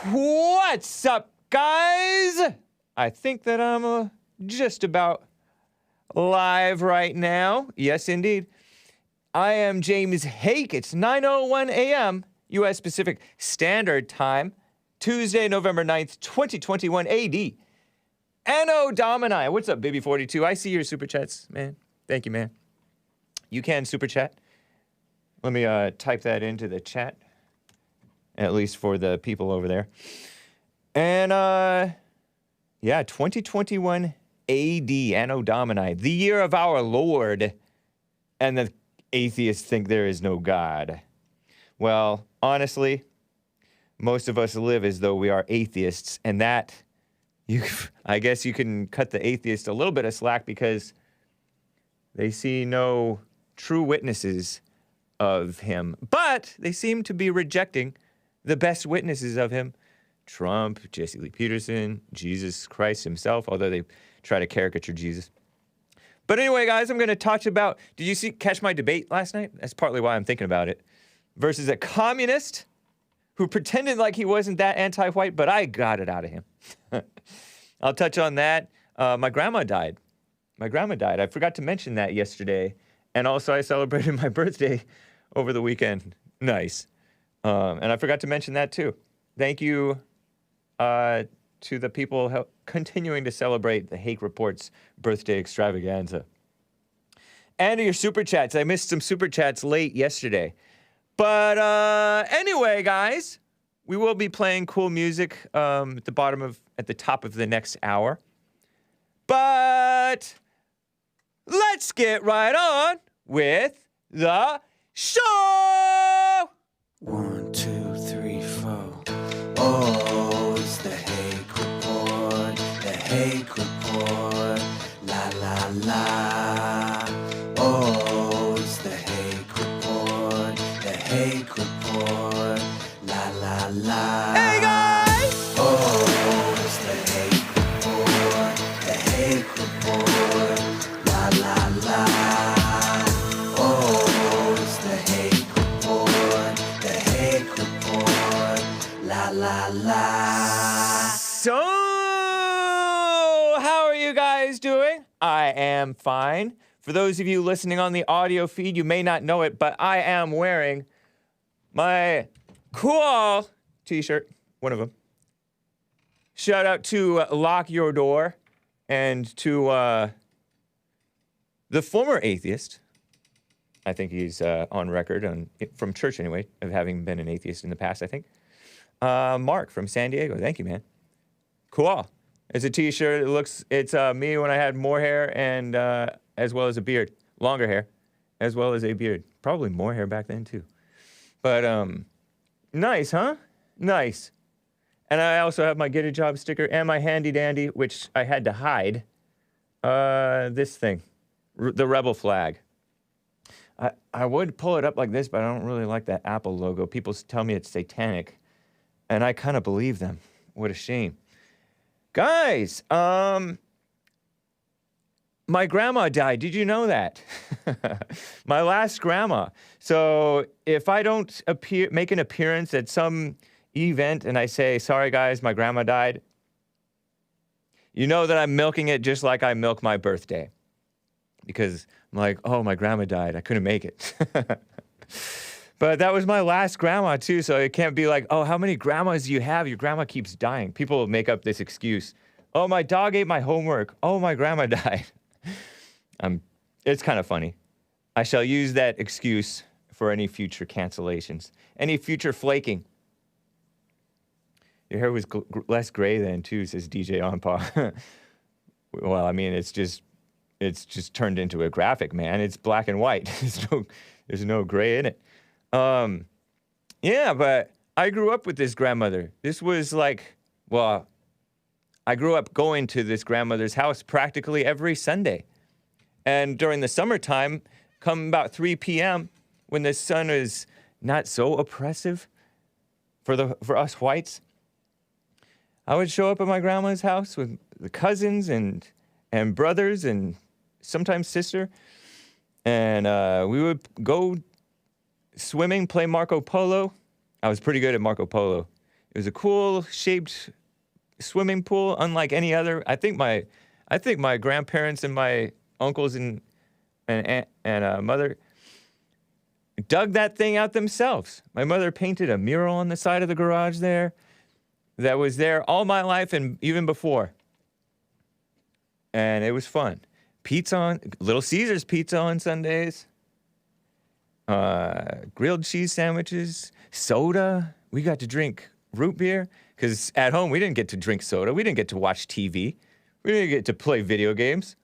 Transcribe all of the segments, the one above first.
What's up, guys? I think that I'm just about live right now. Yes, indeed. I am James Hake. It's 9:01 a.m. U.S. Pacific Standard Time, Tuesday, November 9th, 2021 AD. Anno Domini. What's up, Baby 42? I see your super chats, man. Thank you, man. You can super chat. Let me type that into the chat, at least for the people over there. And, yeah, 2021 AD, Anno Domini, the year of our Lord. And the atheists think there is no God. Well, honestly, most of us live as though we are atheists, and that, I guess you can cut the atheist a little bit of slack because they see no true witnesses of him, but they seem to be rejecting the best witnesses of him. Trump, Jesse Lee Peterson, Jesus Christ himself, although they try to caricature Jesus. But anyway, guys, I'm going to talk about, did you catch my debate last night? That's partly why I'm thinking about it. Versus a communist who pretended like he wasn't that anti-white, but I got it out of him. I'll touch on that. My grandma died. I forgot to mention that yesterday. And also I celebrated my birthday over the weekend. Nice. And I forgot to mention that too. Thank you to the people continuing to celebrate the Hake Report's birthday extravaganza. And your super chats. I missed some super chats late yesterday. But anyway, guys, we will be playing cool music at the top of the next hour. But let's get right on with the show! 1, 2, 3, 4. Oh, it's the Hake Report, the Hake Report, la la la. Oh, it's the Hake Report, the Hake Report, la la la. Hey, guys! Oh, it's the Hake Report, the Hake Report, la la la. Oh, it's the Hake Report, the Hake Report, la la la. So, how are you guys doing? I am fine. For those of you listening on the audio feed, you may not know it, but I am wearing my cool t-shirt, one of them. Shout out to Lock Your Door and to the former atheist. I think he's on record, from church anyway, of having been an atheist in the past, I think. Mark from San Diego. Thank you, man. Cool. It's a t-shirt. It's me when I had more hair and as well as a beard. Longer hair, as well as a beard. Probably more hair back then, too. But, nice, huh? Nice. And I also have my Get a Job sticker and my handy dandy, which I had to hide. This thing. The rebel flag. I would pull it up like this, but I don't really like that Apple logo. People tell me it's satanic, and I kind of believe them. What a shame. Guys, my grandma died. Did you know that? My last grandma. So if I don't make an appearance at some event and I say, sorry guys, my grandma died, you know that I'm milking it just like I milk my birthday. Because I'm like, oh, my grandma died. I couldn't make it. But that was my last grandma, too, so it can't be like, oh, how many grandmas do you have? Your grandma keeps dying. People make up this excuse. Oh, my dog ate my homework. Oh, my grandma died. It's kind of funny. I shall use that excuse for any future cancellations, any future flaking. Your hair was less gray then, too, says DJ Onpaw. Well, I mean, it's just turned into a graphic, man. It's black and white. There's no gray in it. Yeah, but I grew up with this grandmother. This was like, well, I grew up going to this grandmother's house practically every Sunday. And during the summertime, come about 3 p.m., when the sun is not so oppressive for us whites, I would show up at my grandma's house with the cousins and brothers and sometimes sister, and we would go swimming, play Marco Polo. I was pretty good at Marco Polo. It was a cool shaped swimming pool, unlike any other. I think my grandparents and my uncles and aunt and mother dug that thing out themselves. My mother painted a mural on the side of the garage there that was there all my life and even before. And it was fun. Pizza on, Little Caesars pizza on Sundays. Grilled cheese sandwiches, soda. We got to drink root beer because at home we didn't get to drink soda. We didn't get to watch TV. We didn't get to play video games.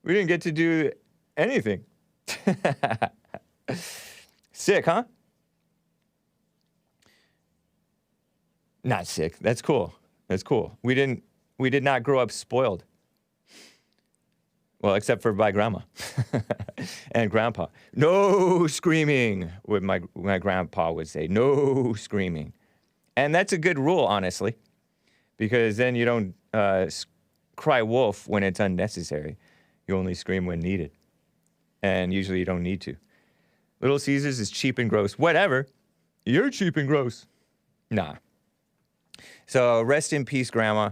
We didn't get to do anything. Sick, huh? Not sick. That's cool. That's cool. We did not grow up spoiled. Well, except for by grandma and grandpa. No screaming, what my grandpa would say. No screaming. And that's a good rule, honestly, because then you don't cry wolf when it's unnecessary. You only scream when needed. And usually you don't need to. Little Caesars is cheap and gross. Whatever. You're cheap and gross. Nah. So rest in peace, Grandma.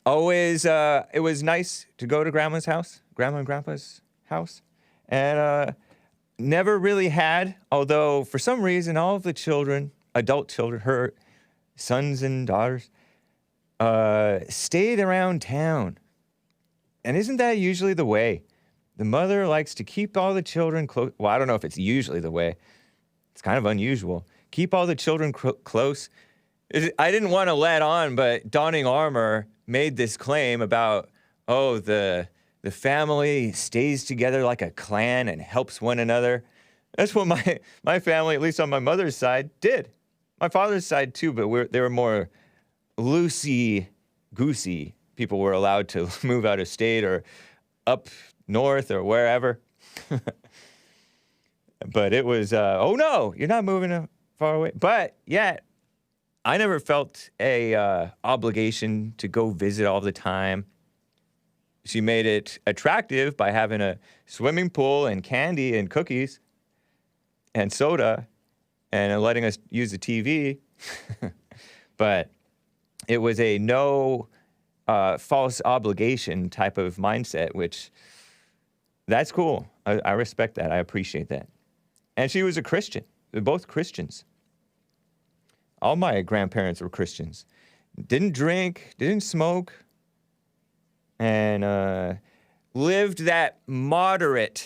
Always, it was nice to go to Grandma and Grandpa's house. And never really had, although for some reason all of the children, adult children, her sons and daughters, stayed around town. And isn't that usually the way? The mother likes to keep all the children close. Well, I don't know if it's usually the way. It's kind of unusual. Keep all the children close. I didn't want to let on, but Donning Armour made this claim about, oh, the family stays together like a clan and helps one another. That's what my family, at least on my mother's side, did. My father's side too, but they were more loosey-goosey. People were allowed to move out of state or up north or wherever. But it was, oh no, you're not moving far away. But yet, I never felt a obligation to go visit all the time. She made it attractive by having a swimming pool and candy and cookies and soda and letting us use the TV. But it was a no false obligation type of mindset, which that's cool. I respect that. I appreciate that. And she was a Christian. They're both Christians. All my grandparents were Christians. Didn't drink, didn't smoke, and lived that moderated,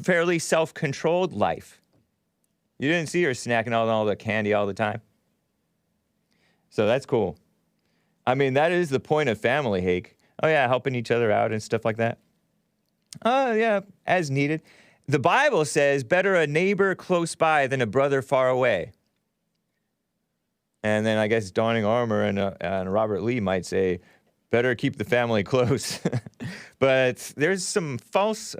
fairly self-controlled life. You didn't see her snacking on all the candy all the time. So that's cool. I mean, that is the point of family, Hake. Oh, yeah, helping each other out and stuff like that. Oh, yeah, as needed. The Bible says, better a neighbor close by than a brother far away. And then I guess Donning Armour and Robert Lee might say, better keep the family close. But there's some false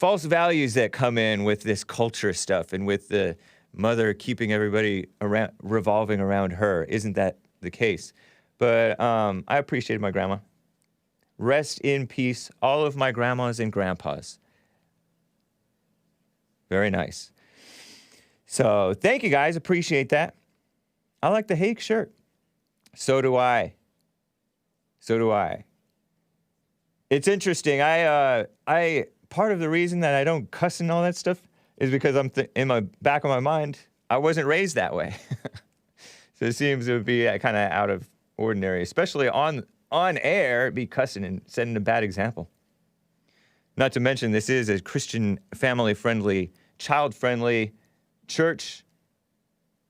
values that come in with this culture stuff and with the mother keeping everybody around, revolving around her. Isn't that the case? But I appreciated my grandma. Rest in peace, all of my grandmas and grandpas. Very nice. So thank you guys. Appreciate that. I like the Hake shirt. So do I. So do I. It's interesting. I part of the reason that I don't cuss and all that stuff is because I'm in my back of my mind, I wasn't raised that way. So it seems to be kind of out of ordinary, especially on air, be cussing and setting a bad example. Not to mention, this is a Christian, family-friendly, child-friendly, church,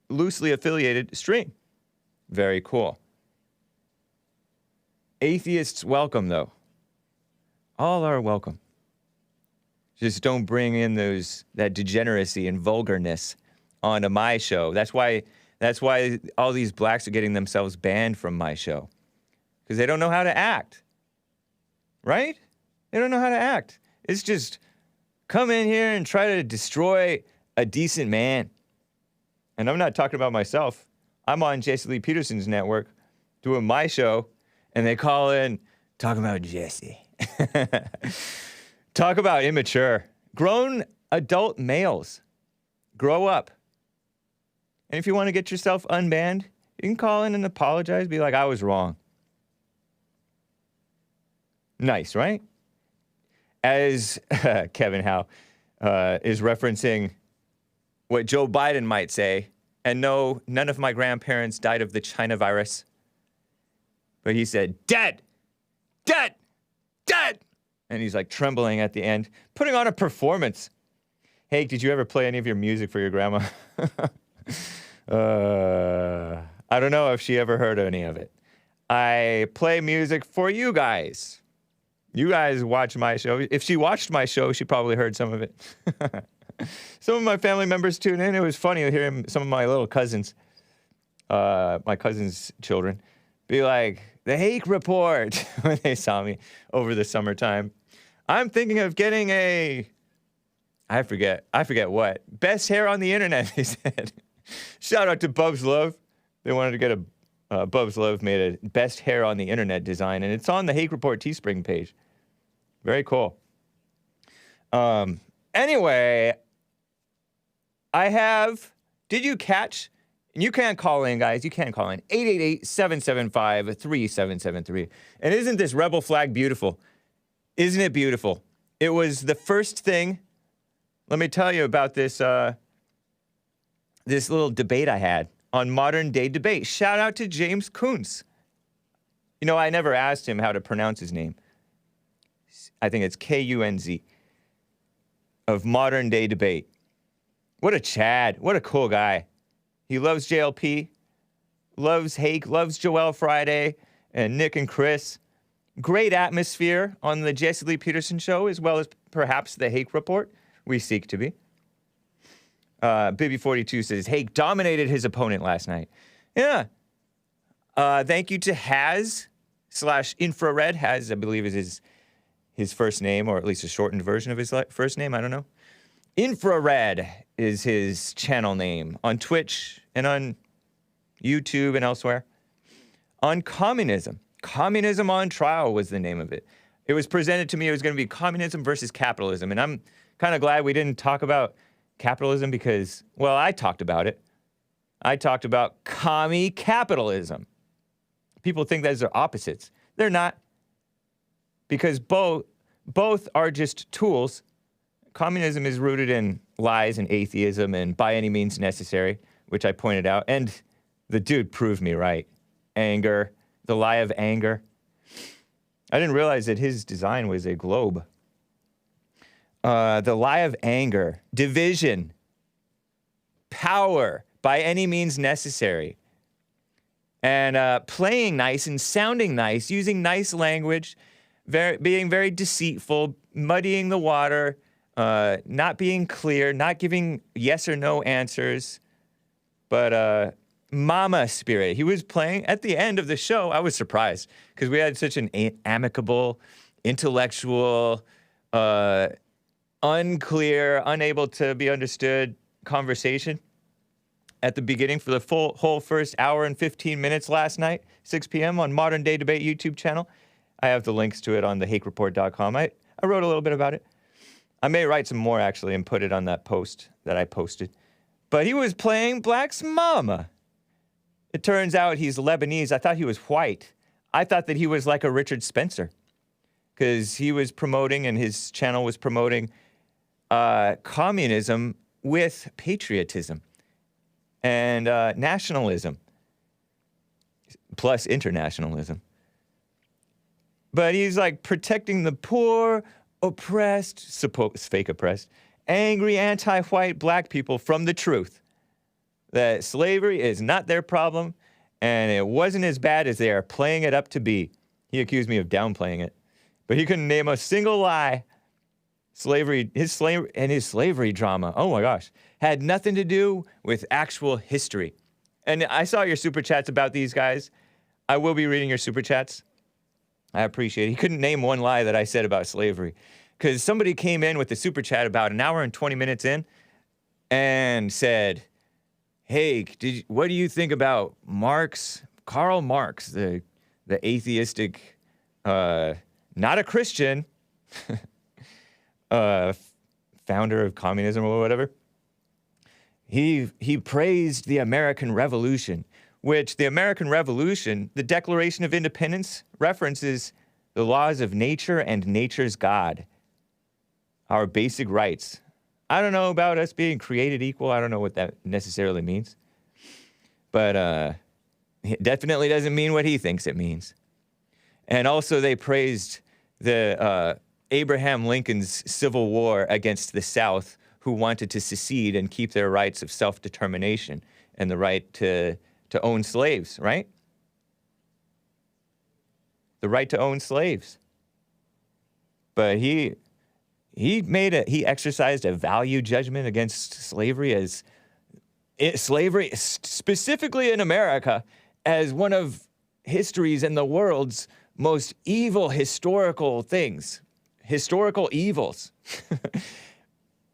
loosely affiliated stream. Very cool. Atheists welcome, though. All are welcome. Just don't bring in that degeneracy and vulgarness onto my show. That's why all these blacks are getting themselves banned from my show. Because they don't know how to act. Right? They don't know how to act. It's just come in here and try to destroy a decent man. And I'm not talking about myself. I'm on Jesse Lee Peterson's network doing my show, and they call in talking about Jesse. Talk about immature. Grown adult males. Grow up. And if you want to get yourself unbanned, you can call in and apologize. Be like, I was wrong. Nice, right? As Kevin Howe is referencing what Joe Biden might say, and no, none of my grandparents died of the China virus. But he said, dead, dead, dead. And he's like trembling at the end, putting on a performance. Hey, did you ever play any of your music for your grandma? I don't know if she ever heard any of it. I play music for you guys. You guys watch my show. If she watched my show, she probably heard some of it. Some of my family members tune in. It was funny to hear some of my little cousins, my cousins' children, be like, the Hake Report, when they saw me over the summertime. I'm thinking of getting I forget what. Best hair on the internet, they said. Shout out to Bub's Love. They wanted to get Bub's Love made a best hair on the internet design, and it's on the Hake Report Teespring page. Very cool. Anyway, did you catch, and you can't call in, guys, you can't call in, 888-775-3773. And isn't this rebel flag beautiful? Isn't it beautiful? It was the first thing, let me tell you about this, this little debate I had on Modern Day Debate. Shout out to James Kuntz. You know, I never asked him how to pronounce his name. I think it's Kunz, of Modern Day Debate. What a Chad. What a cool guy. He loves JLP, loves Hake, loves Joel Friday, and Nick and Chris. Great atmosphere on the Jesse Lee Peterson show, as well as perhaps the Hake Report. We seek to be. Bibby42 says, Hake dominated his opponent last night. Yeah. Thank you to Haz/Infrared. Haz, I believe, is his first name, or at least a shortened version of his first name. I don't know. Infrared is his channel name on Twitch and on YouTube and elsewhere. On Communism. Communism on Trial was the name of it. It was presented to me, it was going to be communism versus capitalism. And I'm kind of glad we didn't talk about capitalism because, well, I talked about it. I talked about commie capitalism. People think those are opposites. They're not. Because both are just tools. Communism is rooted in lies and atheism and by any means necessary, which I pointed out. And the dude proved me right. Anger, the lie of anger. I didn't realize that his design was a globe. The lie of anger, division, power, by any means necessary. And playing nice and sounding nice, using nice language, being very deceitful, muddying the water, not being clear, not giving yes or no answers, but mama spirit. He was playing at the end of the show. I was surprised because we had such an amicable, intellectual, unclear, unable to be understood conversation at the beginning for the whole first hour and 15 minutes last night, 6 p.m. on Modern Day Debate YouTube channel. I have the links to it on thehakereport.com. I wrote a little bit about it. I may write some more, actually, and put it on that post that I posted. But he was playing Black's mama. It turns out he's Lebanese. I thought he was white. I thought that he was like a Richard Spencer because he was promoting, and his channel was promoting communism with patriotism and nationalism, plus internationalism. But he's like protecting the poor, oppressed, fake oppressed, angry, anti-white black people from the truth. That slavery is not their problem, and it wasn't as bad as they are playing it up to be. He accused me of downplaying it, but he couldn't name a single lie. His slavery drama, oh my gosh, had nothing to do with actual history. And I saw your super chats about these guys. I will be reading your super chats. I appreciate it. He couldn't name one lie that I said about slavery. Because somebody came in with the super chat about an hour and 20 minutes in and said, hey, what do you think about Karl Marx, the atheistic, not a Christian, founder of communism or whatever, he praised the American Revolution, which the American Revolution, the Declaration of Independence, references the laws of nature and nature's God, our basic rights. I don't know about us being created equal. I don't know what that necessarily means. But it definitely doesn't mean what he thinks it means. And also they praised the Abraham Lincoln's Civil War against the South, who wanted to secede and keep their rights of self-determination and the right to own slaves, right? The right to own slaves. But he exercised a value judgment against slavery slavery, specifically in America, as one of history's and the world's most evil historical things, historical evils.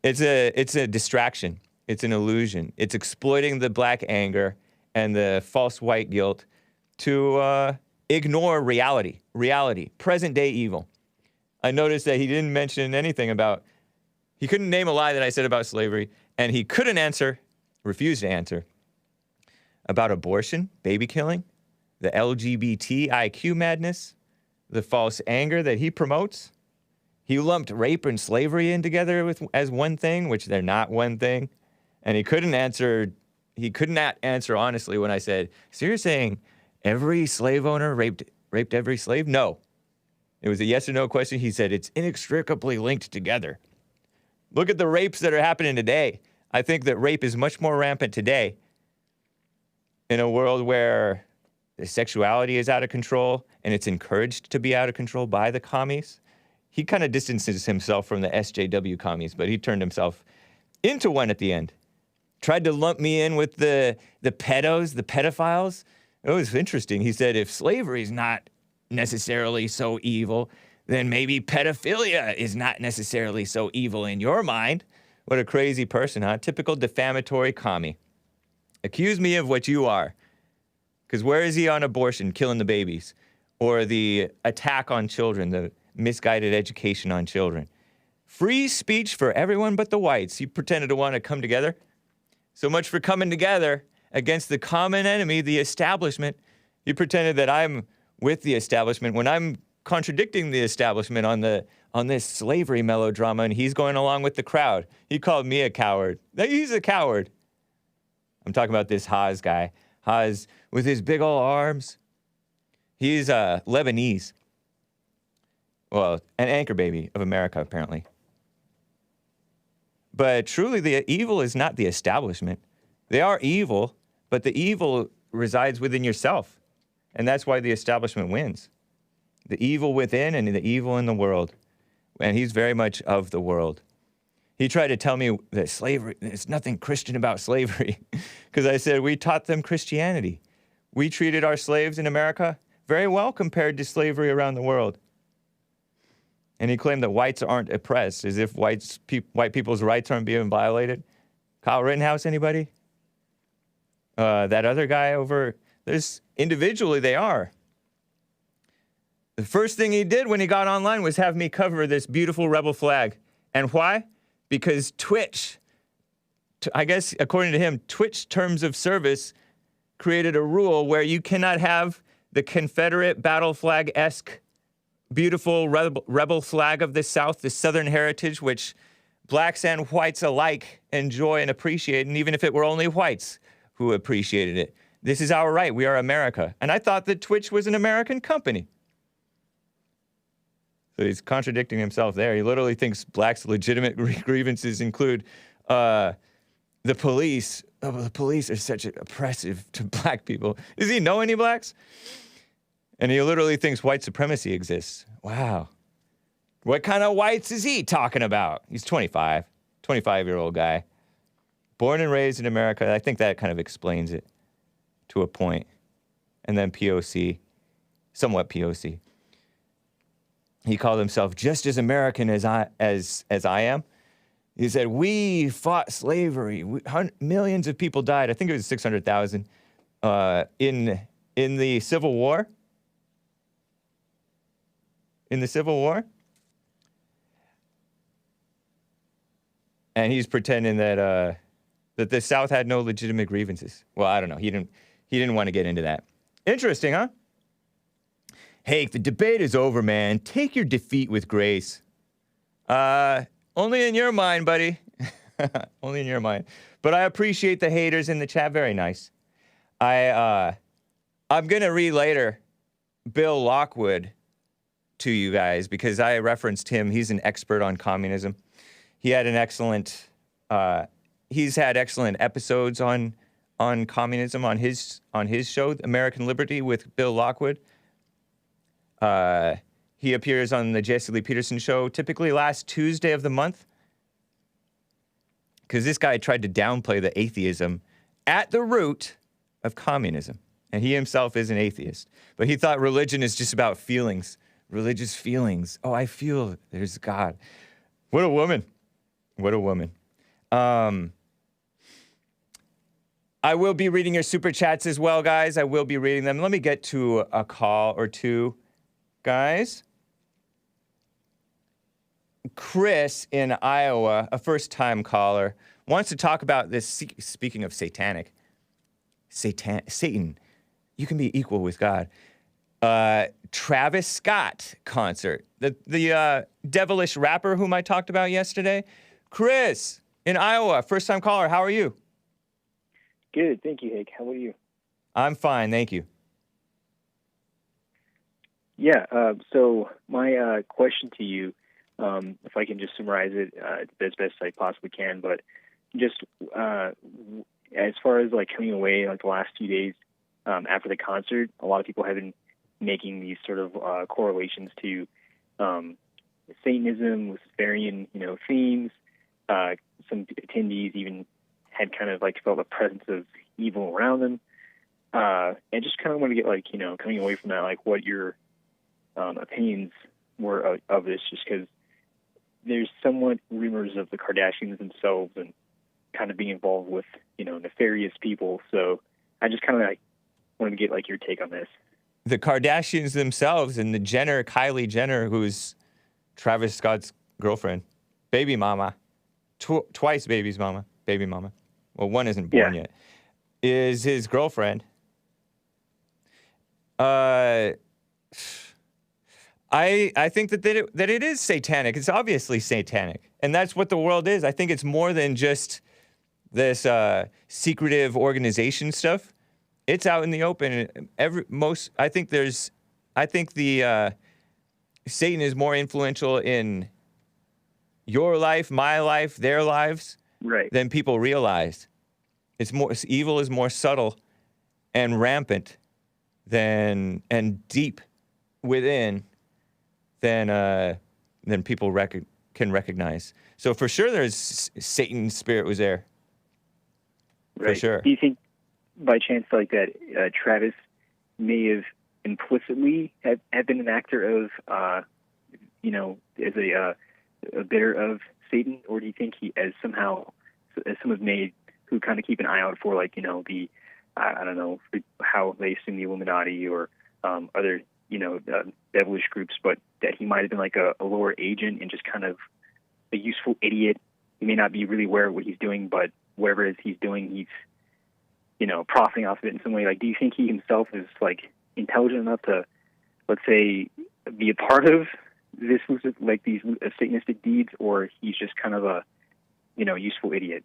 It's a distraction. It's an illusion. It's exploiting the black anger and the false white guilt to ignore reality, present day evil. I noticed that he didn't mention anything about, he couldn't name a lie that I said about slavery, and he couldn't refused to answer about abortion, baby killing, the LGBTIQ madness, the false anger that he promotes. He lumped rape and slavery in together as one thing, which they're not one thing. And he could not answer honestly when I said, so you're saying every slave owner raped every slave? No. It was a yes or no question. He said it's inextricably linked together. Look at the rapes that are happening today. I think that rape is much more rampant today in a world where the sexuality is out of control and it's encouraged to be out of control by the commies. He kind of distances himself from the SJW commies, but he turned himself into one at the end. Tried to lump me in with the pedophiles. It was interesting. He said, if slavery is not necessarily so evil, then maybe pedophilia is not necessarily so evil in your mind. What a crazy person, huh? Typical defamatory commie. Accuse me of what you are. Because where is he on abortion, killing the babies? Or the attack on children, the misguided education on children? Free speech for everyone but the whites. He pretended to want to come together. So much for coming together against the common enemy, the establishment. He pretended that I'm with the establishment when I'm contradicting the establishment on this slavery melodrama, and he's going along with the crowd. He called me a coward. He's a coward. I'm talking about this Haas guy. Haas with his big old arms. He's Lebanese. Well, an anchor baby of America, apparently. But truly, the evil is not the establishment. They are evil, but the evil resides within yourself. And that's why the establishment wins. The evil within and the evil in the world. And he's very much of the world. He tried to tell me that slavery, there's nothing Christian about slavery. Because I said, we taught them Christianity. We treated our slaves in America very well compared to slavery around the world. And he claimed that whites aren't oppressed, as if white people's rights aren't being violated. Kyle Rittenhouse, anybody? That other guy over, individually they are. The first thing he did when he got online was have me cover this beautiful rebel flag. And why? Because Twitch, I guess according to him, Twitch terms of service created a rule where you cannot have the Confederate battle flag-esque beautiful rebel flag of the South, the Southern heritage, which blacks and whites alike enjoy and appreciate, and even if it were only whites who appreciated it. This is our right. We are America. And I thought that Twitch was an American company. So he's contradicting himself there. He literally thinks blacks' legitimate grievances include the police. Oh, the police are such oppressive to black people. Does he know any blacks? And he literally thinks white supremacy exists. Wow. What kind of whites is he talking about? He's 25-year-old guy. Born and raised in America. I think that kind of explains it to a point. And then POC, somewhat POC. He called himself just as American as I am. He said, we fought slavery. Millions of people died. I think it was 600,000 in the Civil War. In the Civil War. and he's pretending that that the South had no legitimate grievances. Well, I don't know. He didn't want to get into that. Interesting, huh? Hake, the debate is over, man. Take your defeat with grace. Only in your mind, buddy. Only in your mind. But I appreciate the haters in the chat. Very nice. I'm gonna read later Bill Lockwood to you guys because I referenced him. He's an expert on communism. He had an excellent. He's had excellent episodes on communism on his show, American Liberty, with Bill Lockwood. He appears on the Jesse Lee Peterson show typically last Tuesday of the month. Because this guy tried to downplay the atheism at the root of communism. And he himself is an atheist. But he thought religion is just about feelings, religious feelings. Oh, I feel there's God. What a woman. What a woman. I will be reading your super chats as well, guys. I will be reading them. Let me get to a call or two, guys. Chris in Iowa, a first-time caller, wants to talk about this. Speaking of satanic, Satan, you can be equal with God. Travis Scott concert, the devilish rapper whom I talked about yesterday. Chris in Iowa, first-time caller. How are you? Good, thank you, Hake. How are you? I'm fine, thank you. Yeah. So my question to you. If I can just summarize it as best I possibly can, but just as far as like coming away like the last few days after the concert, a lot of people have been making these sort of correlations to Satanism, Luciferian, themes. Some attendees even had kind of like felt a presence of evil around them, and just kind of want to get like coming away from that, like what your opinions were of this, just because there's somewhat rumors of the Kardashians themselves and kind of being involved with, nefarious people. So I just kind of like wanted to get like your take on this. The Kardashians themselves and the Kylie Jenner, who's Travis Scott's girlfriend, baby mama, twice baby mama. Well, one isn't born yet, is his girlfriend. I think that it is satanic. It's obviously satanic. And that's what the world is. I think it's more than just this secretive organization stuff. It's out in the open. I think Satan is more influential in your life, my life, their lives, right, than people realize. Evil is more subtle and rampant and deep within than people can recognize. So for sure, there's Satan's spirit was there. Right. For sure. Do you think, by chance, like that, Travis may have implicitly have been an actor of, as a bidder of Satan, or do you think he, as some have made, who kind of keep an eye out for, like, the, I don't know, how they assume the Illuminati or other, devilish groups, but that he might have been like a lower agent and just kind of a useful idiot. He may not be really aware of what he's doing, but whatever it is he's doing, he's, profiting off of it in some way. Like, do you think he himself is like intelligent enough to, let's say, be a part of this, like these Satanistic deeds, or he's just kind of a, useful idiot?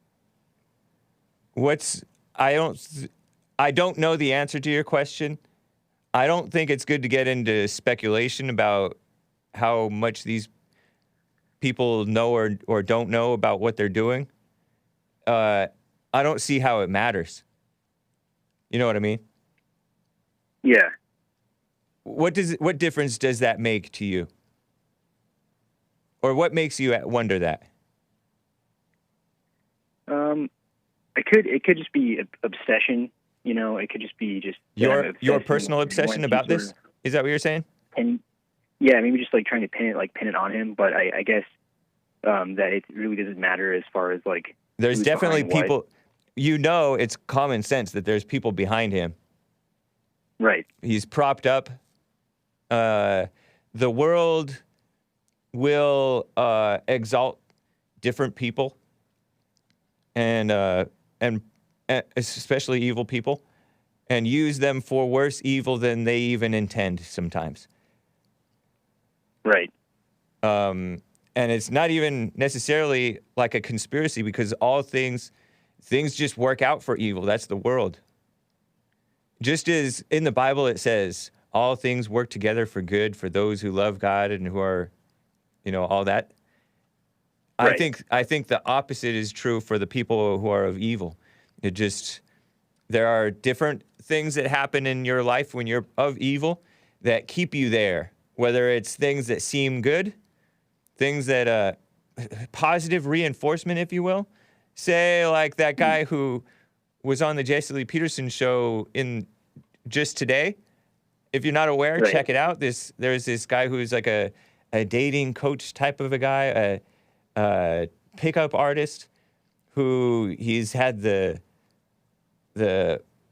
I don't know the answer to your question. I don't think it's good to get into speculation about how much these people know or don't know about what they're doing. I don't see how it matters. You know what I mean? Yeah. What difference does that make to you? Or what makes you wonder that? It could just be obsession. It could just be your personal obsession about this. Is that what you're saying? And yeah, maybe just like trying to pin it on him. But I guess that it really doesn't matter as far as like. There's definitely people. It's common sense that there's people behind him. Right. He's propped up. The world will exalt different people and especially evil people, and use them for worse evil than they even intend sometimes. Right. And it's not even necessarily like a conspiracy, because all things just work out for evil. That's the world. Just as in the Bible it says, all things work together for good for those who love God and who are, all that. Right. I think the opposite is true for the people who are of evil. There are different things that happen in your life when you're of evil that keep you there, whether it's things that seem good, things that, positive reinforcement, if you will. Say, like that guy who was on the Jesse Lee Peterson show just today. If you're not aware, Right. check it out. There's this guy who's like a dating coach type of a guy, a pickup artist, who he's had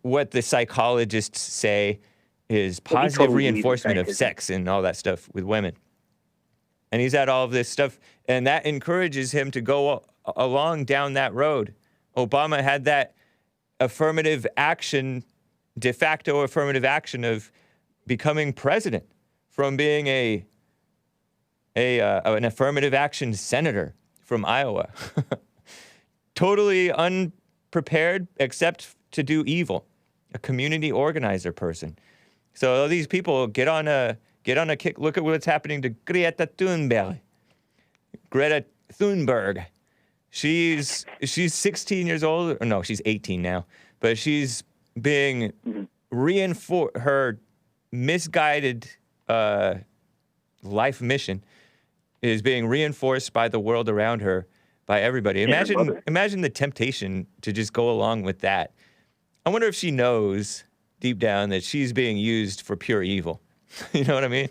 what the psychologists say is positive totally believes in reinforcement of scientism. sex and all that stuff with women. And he's had all of this stuff, and that encourages him to go along down that road. Obama had that affirmative action, de facto affirmative action of becoming president from being an affirmative action senator from Iowa. Totally unprepared except to do evil. A community organizer person. So all these people get on a kick. Look at what's happening to Greta Thunberg. Greta Thunberg. She's 16 years old. Or no, she's 18 now. But she's being reinforced. Her misguided life mission is being reinforced by the world around her, by everybody. Imagine the temptation to just go along with that. I wonder if she knows deep down that she's being used for pure evil. You know what I mean?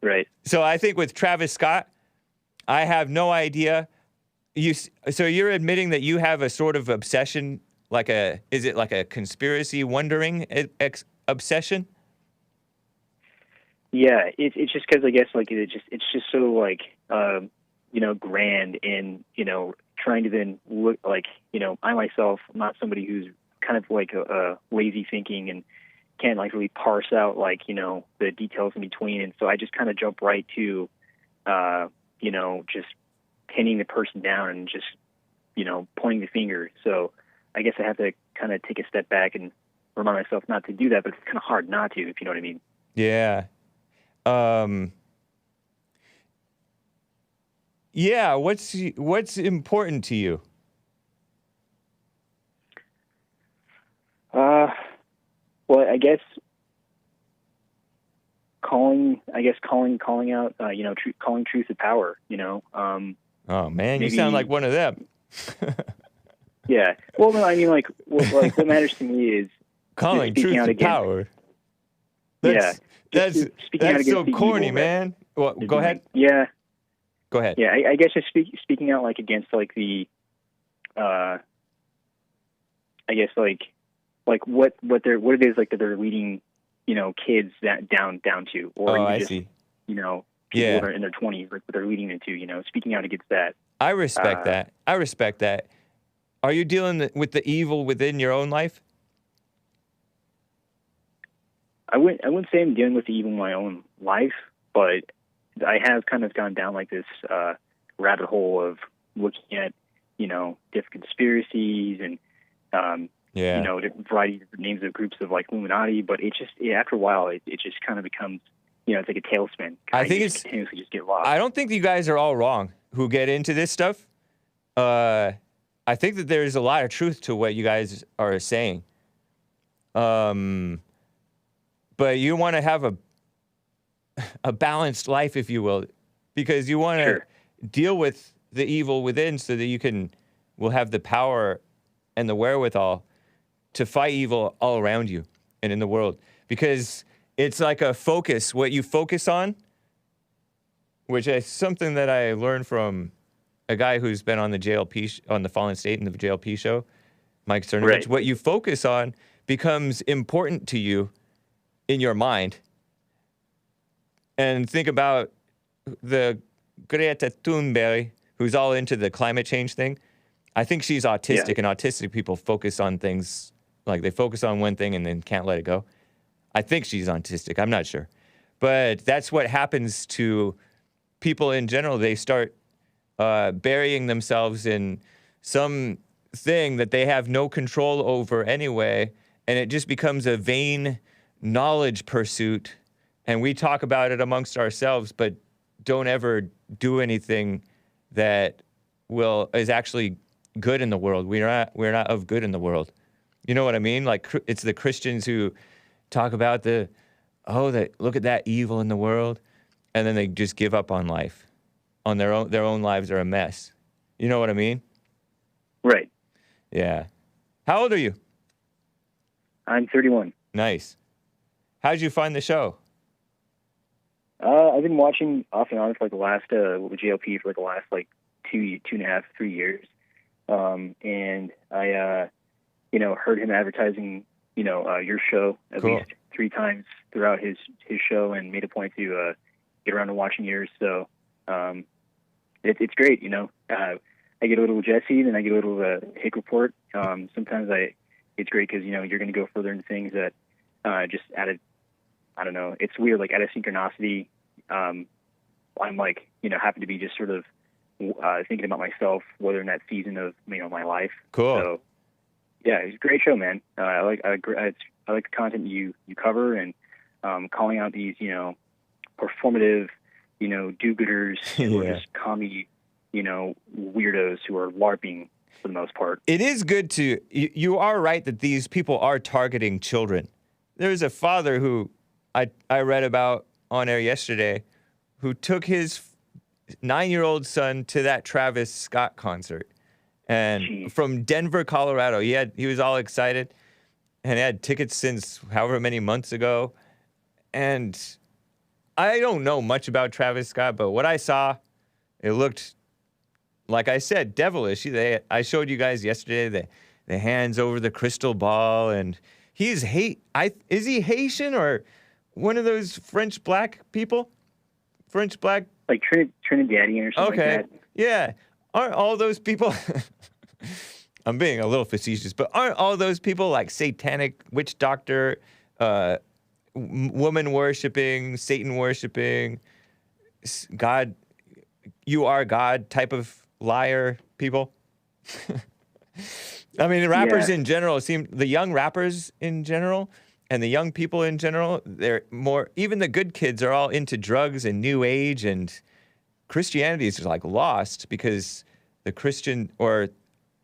Right. So I think with Travis Scott, I have no idea. So you're admitting that you have a sort of obsession, is it like a conspiracy wondering obsession? Yeah, it's just because I guess it's just so grand, and trying to then look like I myself am not somebody who's kind of like a lazy thinking and can't really parse out the details in between, and so I just kind of jump right to just pinning the person down and just pointing the finger. So I guess I have to kind of take a step back and remind myself not to do that, but it's kind of hard not to, if you know what I mean. Yeah. Yeah, what's important to you? Well, I guess calling out, calling truth to power, Oh man, maybe, you sound like one of them. Yeah. Well, no, I mean, what matters to me is calling speaking truth out to against, power. Yeah. That's Speaking out so against the corny, evil man. Well, that go ahead. Yeah. Go ahead. Yeah, I guess just speaking out against the, I guess what it is that they're leading, kids down to, or I just, see. People Yeah. that are in their 20s, what they're leading into, speaking out against that. I respect that. I respect that. Are you dealing with the evil within your own life? I wouldn't say I'm dealing with the evil in my own life, but I have kind of gone down this rabbit hole of looking at, different conspiracies and, different variety of different names of groups of Illuminati. But it just, after a while, it just kind of becomes, it's like a tailspin. I think it's continuously just get lost. I don't think you guys are all wrong who get into this stuff. I think that there's a lot of truth to what you guys are saying. But you want to have a balanced life, if you will, because you want to deal with the evil within so that will have the power and the wherewithal to fight evil all around you and in the world. Because it's like a focus, what you focus on, which is something that I learned from a guy who's been on the JLP, on the Fallen State and the JLP show, Mike Cernovich. Right. What you focus on becomes important to you in your mind. And think about the Greta Thunberg, who's all into the climate change thing. I think she's autistic, and autistic people focus on things, like they focus on one thing and then can't let it go. I think she's autistic. I'm not sure. But that's what happens to people in general. They start burying themselves in some thing that they have no control over anyway, and it just becomes a vain knowledge pursuit. And we talk about it amongst ourselves, but don't ever do anything that is actually good in the world. We're not of good in the world. You know what I mean? Like, it's the Christians who talk about look at that evil in the world, and then they just give up on life. On their own lives are a mess. You know what I mean? Right. Yeah. How old are you? I'm 31. Nice. How'd you find the show? I've been watching off and on for like the last with JLP for like the last like 2.5, 3 years, and I heard him advertising your show at least 3 times throughout his show, and made a point to get around to watching yours. So it's great. I get a little Jesse, then I get a little Hake Report. Sometimes it's great because you're going to go further into things that just added. I don't know. It's weird, like out of synchronicity. I'm like, happen to be just sort of thinking about myself, whether in that season of my life. Cool. So yeah, it's a great show, man. I like the content you cover, and calling out these performative do-gooders who are just commie weirdos who are LARPing for the most part. It is good to. You are right that these people are targeting children. There's a father who I read about on air yesterday who took his 9-year-old son to that Travis Scott concert, and from Denver, Colorado. He was all excited, and had tickets since however many months ago. And I don't know much about Travis Scott, but what I saw, it looked, like I said, devilish. I showed you guys yesterday the hands over the crystal ball, and is he Haitian or one of those French black people? French black? Like Trinidadian or something like that. Yeah. Aren't all those people... I'm being a little facetious, but aren't all those people like satanic witch doctor, woman worshipping, Satan worshipping, God, you are God type of liar people? I mean, the rappers in general the young rappers in general and the young people in general, they're more, even the good kids are all into drugs and new age, and Christianity is like lost because the Christian, or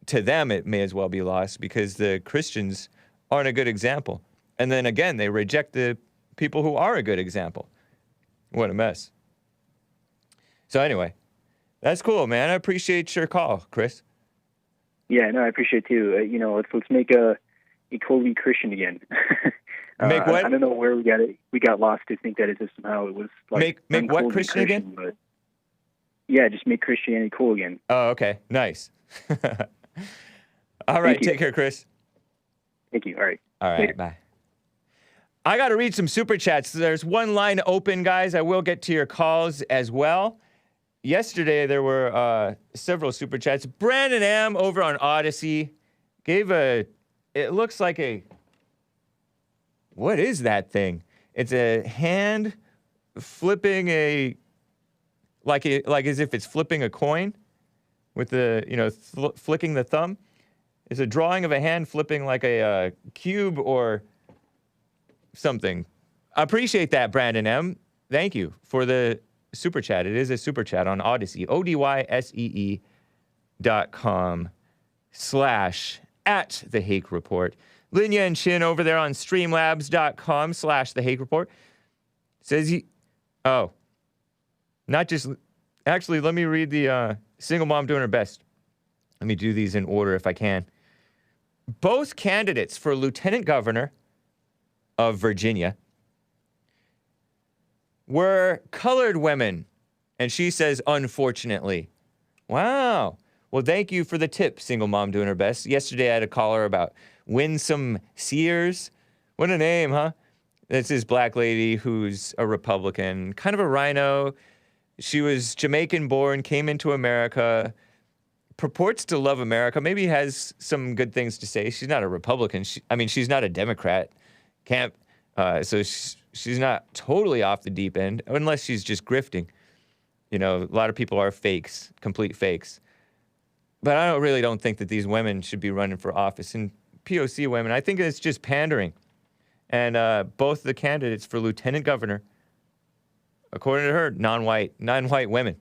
to them it may as well be lost because the Christians aren't a good example. And then again, they reject the people who are a good example. What a mess. So anyway, that's cool, man. I appreciate your call, Chris. Yeah, no, I appreciate it too. Let's make equally Christian again. Make what? I don't know where we got it. We got lost to think that it just somehow it was like make what Christian again? But yeah, just make Christianity cool again. Oh, okay, nice. All right, take care, Chris. Thank you. All right. All right, Later. bye. I got to read some super chats. There's one line open, guys. I will get to your calls as well. Yesterday, there were several super chats. Brandon M. over on Odyssey gave it looks like what is that thing? It's a hand flipping like as if it's flipping a coin with the, flicking the thumb. It's a drawing of a hand flipping like a cube or something. I appreciate that, Brandon M. Thank you for the super chat. It is a super chat on Odyssey. odyssee.com/@the Hake Report. Lin Yen Chin over there on streamlabs.com/the Hake Report says actually, let me read the single mom doing her best. Let me do these in order if I can. Both candidates for lieutenant governor of Virginia were colored women. And she says, unfortunately. Wow. Well, thank you for the tip, single mom doing her best. Yesterday I had a caller about Winsome Sears. What a name, huh? That's this black lady who's a Republican, kind of a rhino. She was Jamaican born, came into America, purports to love America, maybe has some good things to say. She's not a Republican. She's not a Democrat. So she's not totally off the deep end, unless she's just grifting. You know, a lot of people are fakes, complete fakes. But I really don't think that these women should be running for office. And POC women, I think it's just pandering. And both the candidates for lieutenant governor, according to her, non-white women.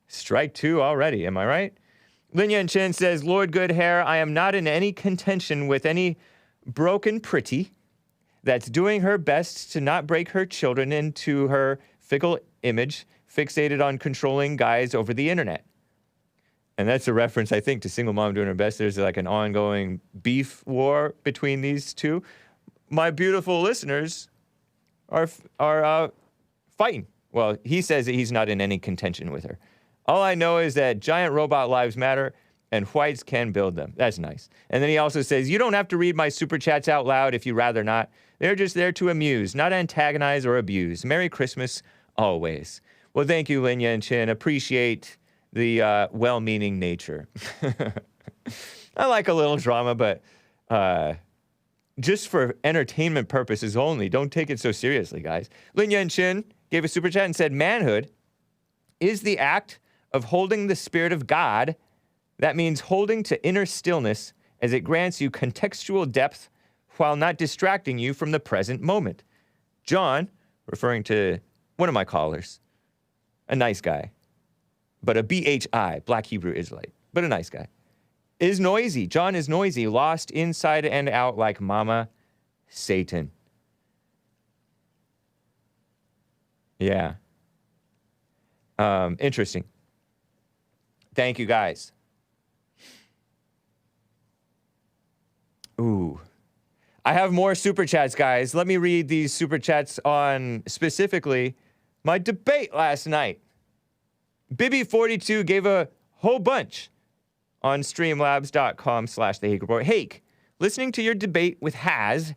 Strike two already, am I right? Lin Yen says, Lord Goodhair, I am not in any contention with any broken pretty that's doing her best to not break her children into her fickle image, fixated on controlling guys over the internet. And that's a reference, I think, to Single Mom Doing Her Best. There's like an ongoing beef war between these two. My beautiful listeners are fighting. Well, he says that he's not in any contention with her. All I know is that giant robot lives matter and whites can build them. That's nice. And then he also says, you don't have to read my super chats out loud if you rather not. They're just there to amuse, not antagonize or abuse. Merry Christmas always. Well, thank you, Lin Yen Chin. Appreciate the well-meaning nature. I like a little drama, but just for entertainment purposes only. Don't take it so seriously, guys. Lin Yen Chin gave a super chat and said, manhood is the act of holding the spirit of God. That means holding to inner stillness as it grants you contextual depth while not distracting you from the present moment. John, referring to one of my callers, a nice guy, but a BHI, Black Hebrew Israelite, but a nice guy, is noisy. John is noisy, lost inside and out like Mama Satan. Yeah. Interesting. Thank you, guys. Ooh. I have more super chats, guys. Let me read these super chats on specifically my debate last night. Bibby42 gave a whole bunch on streamlabs.com/the Hake Report. Hake, listening to your debate with Haz,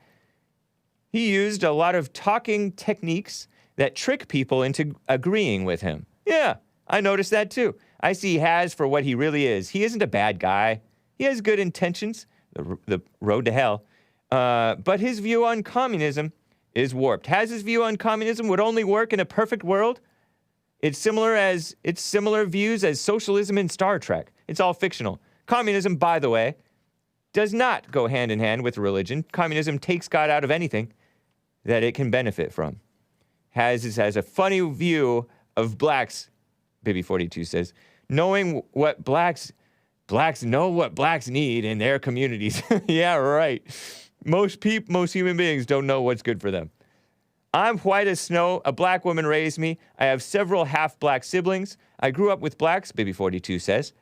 he used a lot of talking techniques that trick people into agreeing with him. Yeah, I noticed that too. I see Haz for what he really is. He isn't a bad guy. He has good intentions, the road to hell. But his view on communism is warped. Haz's view on communism would only work in a perfect world. It's similar views as socialism in Star Trek. It's all fictional. Communism, by the way, does not go hand in hand with religion. Communism takes God out of anything that it can benefit from. Has a funny view of blacks, Bibby42 says, knowing what blacks know what blacks need in their communities. Yeah, right. Most human beings don't know what's good for them. I'm white as snow. A black woman raised me. I have several half-black siblings. I grew up with blacks, Bibby42 says.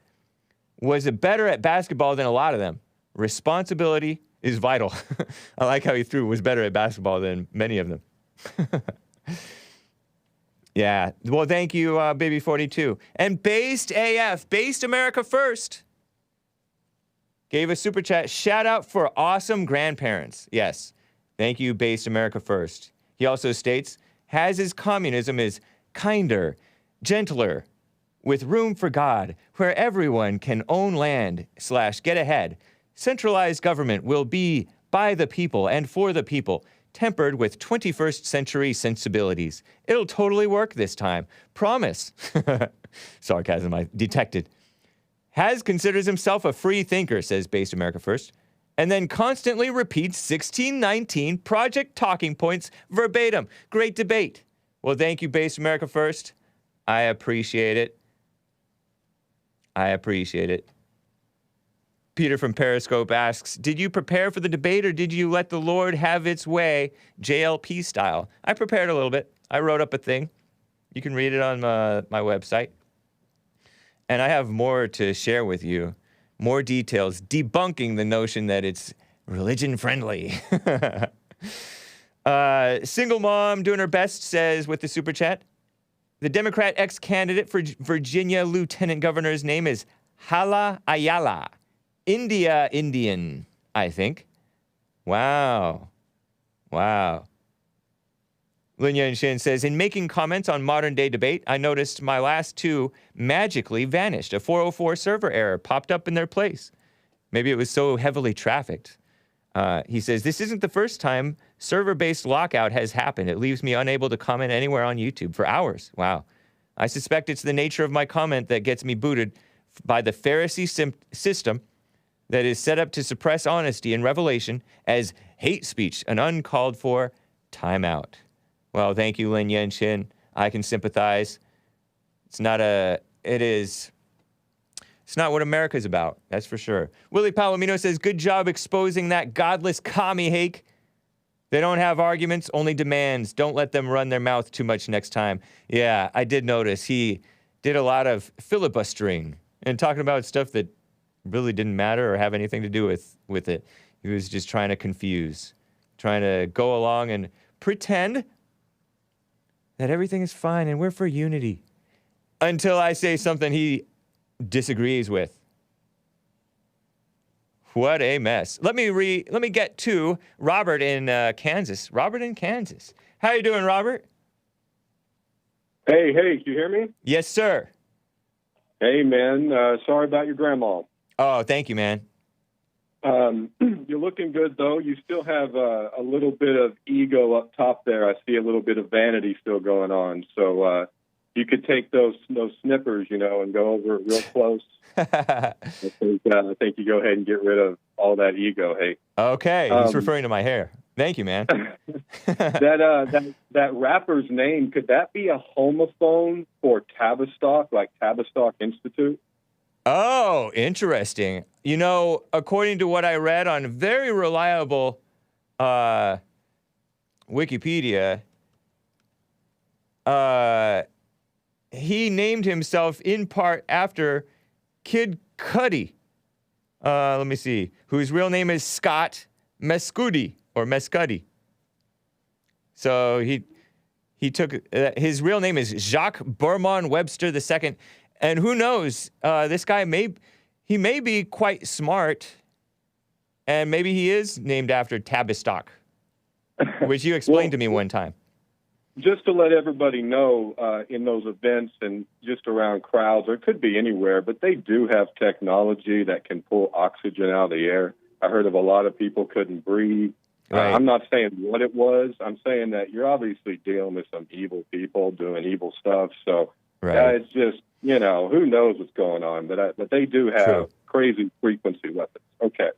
Was better at basketball than a lot of them. Responsibility is vital. I like how he threw was better at basketball than many of them. Yeah. Well, thank you, Bibby42. And Based AF, Based America First, gave a super chat. Shout out for awesome grandparents. Yes. Thank you, Based America First. He also states, Haz's communism is kinder, gentler, with room for God, where everyone can own land / get ahead. Centralized government will be by the people and for the people, tempered with 21st century sensibilities. It'll totally work this time. Promise. Sarcasm I detected. Haz considers himself a free thinker, says Based America First, and then constantly repeats 1619 project talking points verbatim. Great debate. Well, thank you, Based America First. I appreciate it. I appreciate it. Peter from Periscope asks, did you prepare for the debate or did you let the Lord have its way, JLP style? I prepared a little bit. I wrote up a thing. You can read it on my website. And I have more to share with you. More details, debunking the notion that it's religion-friendly. Single Mom Doing Her Best says with the super chat, the Democrat ex-candidate for Virginia Lieutenant Governor's name is Hala Ayala. Indian, I think. Wow. Lin Yen says, in making comments on modern-day debate, I noticed my last two magically vanished. A 404 server error popped up in their place. Maybe it was so heavily trafficked. He says, this isn't the first time server-based lockout has happened. It leaves me unable to comment anywhere on YouTube for hours. Wow. I suspect it's the nature of my comment that gets me booted by the Pharisee system that is set up to suppress honesty and revelation as hate speech, an uncalled for timeout. Well, thank you, Lin Yen. I can sympathize. It's not what America's about, that's for sure. Willie Palomino says, good job exposing that godless commie, Hake. They don't have arguments, only demands. Don't let them run their mouth too much next time. Yeah, I did notice he did a lot of filibustering and talking about stuff that really didn't matter or have anything to do with it. He was just trying to confuse, trying to go along and pretend that everything is fine and we're for unity until I say something he disagrees with. What a mess. Let me get to Robert in Kansas. Robert in Kansas. How you doing, Robert? Hey, can you hear me? Yes, sir. Hey, man. Sorry about your grandma. Oh, thank you, man. You're looking good, though. You still have a little bit of ego up top there. I see a little bit of vanity still going on. So you could take those snippers, and go over it real close. I think you go ahead and get rid of all that ego. Hey. Okay, he's referring to my hair. Thank you, man. that rapper's name, could that be a homophone for Tavistock, like Tavistock Institute? Oh, interesting. According to what I read on very reliable Wikipedia, he named himself in part after Kid Cudi. Let me see. Whose real name is Scott Mescudi or Mescudi. So he took his real name is Jacques Bourmont Webster II, and who knows? This guy may be quite smart, and maybe he is named after Tavistock, which you explained to me one time. Just to let everybody know, in those events and just around crowds, or it could be anywhere, but they do have technology that can pull oxygen out of the air. I heard of a lot of people couldn't breathe. Right. I'm not saying what it was. I'm saying that you're obviously dealing with some evil people doing evil stuff. So right. It's just, who knows what's going on. But they do have True. crazy frequency weapons. Okay.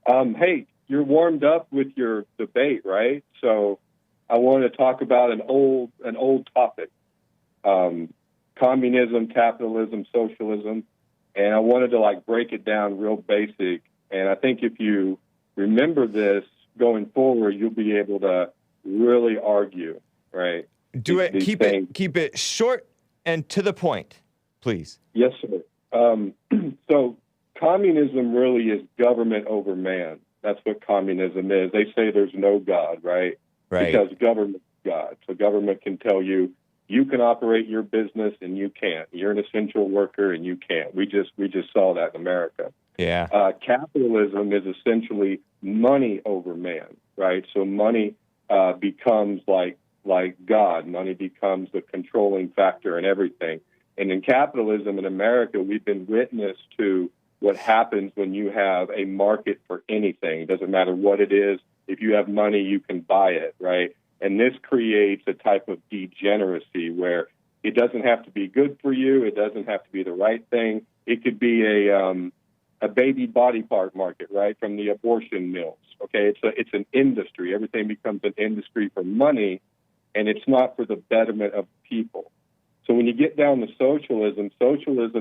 Hey, you're warmed up with your debate, right? So I want to talk about an old topic, communism, capitalism, socialism, and I wanted to break it down real basic. And I think if you remember this going forward, you'll be able to really argue, right? Do it. Keep it short and to the point, please. Yes, sir. So communism really is government over man. That's what communism is. They say there's no God, right? Right. Because government is God. So government can tell you, you can operate your business and you can't. You're an essential worker and you can't. We just saw that in America. Yeah. Capitalism is essentially money over man, right? So money becomes like God. Money becomes the controlling factor in everything. And in capitalism in America, we've been witness to what happens when you have a market for anything. It doesn't matter what it is. If you have money, you can buy it, right? And this creates a type of degeneracy where it doesn't have to be good for you. It doesn't have to be the right thing. It could be a baby body part market, right, from the abortion mills. Okay, it's an industry. Everything becomes an industry for money, and it's not for the betterment of people. So when you get down to socialism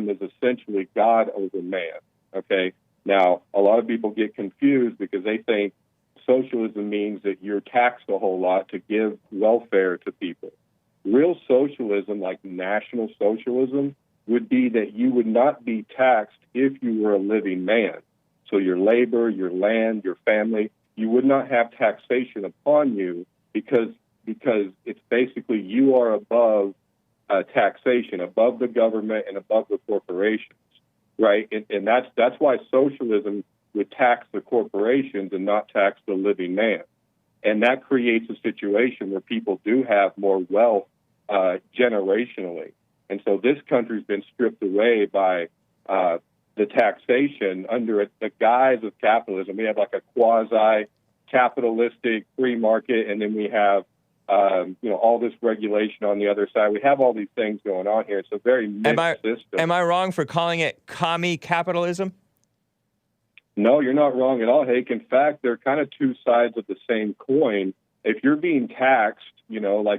is essentially God over man. Okay, now a lot of people get confused because they think socialism means that you're taxed a whole lot to give welfare to people. Real socialism, like national socialism, would be that you would not be taxed if you were a living man. So your labor, your land, your family, you would not have taxation upon you because it's basically you are above taxation, above the government and above the corporations, right? And that's why socialism would tax the corporations and not tax the living man. And that creates a situation where people do have more wealth generationally. And so this country's been stripped away by the taxation under the guise of capitalism. We have like a quasi-capitalistic free market, and then we have all this regulation on the other side. We have all these things going on here. It's a very mixed system. Am I wrong for calling it commie capitalism? No, you're not wrong at all, Hake. In fact, they're kind of two sides of the same coin. If you're being taxed,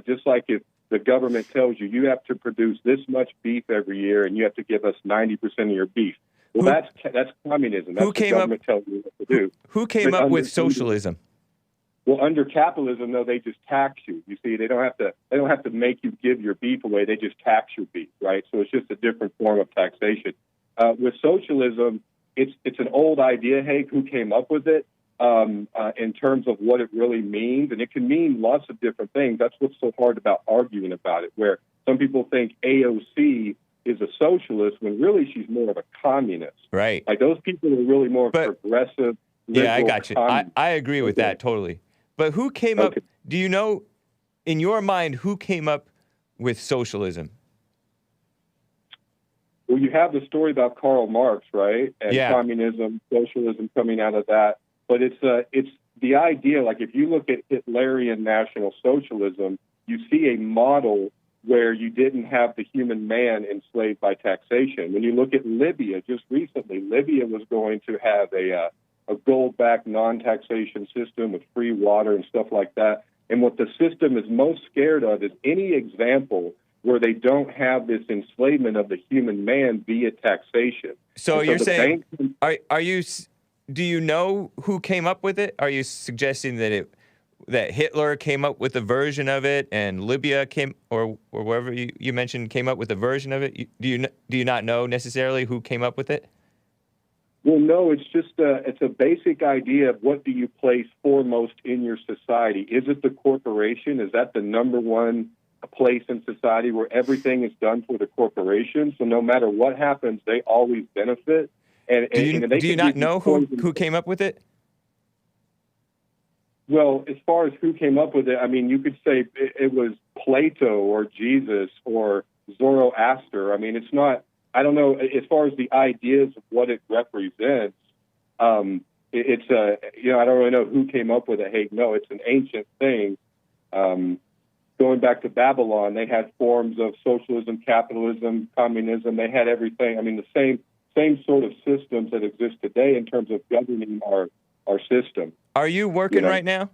just like if the government tells you you have to produce this much beef every year and you have to give us 90% of your beef. Well, that's communism. That's what the government tells you what to do. Who came up with socialism? Well, under capitalism, though, they just tax you. You see, they don't have to make you give your beef away. They just tax your beef, right? So it's just a different form of taxation. With socialism, it's an old idea, Hake, who came up with it in terms of what it really means. And it can mean lots of different things. That's what's so hard about arguing about it, where some people think AOC is a socialist when really she's more of a communist. Right. Like those people are really more progressive. Yeah, I got you. I agree with that totally. But who came up, do you know, in your mind, who came up with socialism? Well, you have the story about Karl Marx, right? And communism, socialism coming out of that. But it's the idea, like if you look at Hitlerian National Socialism, you see a model where you didn't have the human man enslaved by taxation. When you look at Libya, just recently, Libya was going to have a gold-backed non-taxation system with free water and stuff like that. And what the system is most scared of is any example where they don't have this enslavement of the human man via taxation. So you're saying, do you know who came up with it? Are you suggesting that Hitler came up with a version of it and Libya or wherever you mentioned came up with a version of it? Do you not know necessarily who came up with it? Well, no, it's just it's a basic idea of what do you place foremost in your society. Is it the corporation? Is that the number one place in society where everything is done for the corporation? So no matter what happens, they always benefit. And do you not know who came up with it? Well, as far as who came up with it, I mean, you could say it was Plato or Jesus or Zoroaster. I mean, it's not. I don't know, as far as the ideas of what it represents, I don't really know who came up with it. Hey, no, it's an ancient thing. Going back to Babylon, they had forms of socialism, capitalism, communism. They had everything. I mean, the same sort of systems that exist today in terms of governing our system. Are you working right now?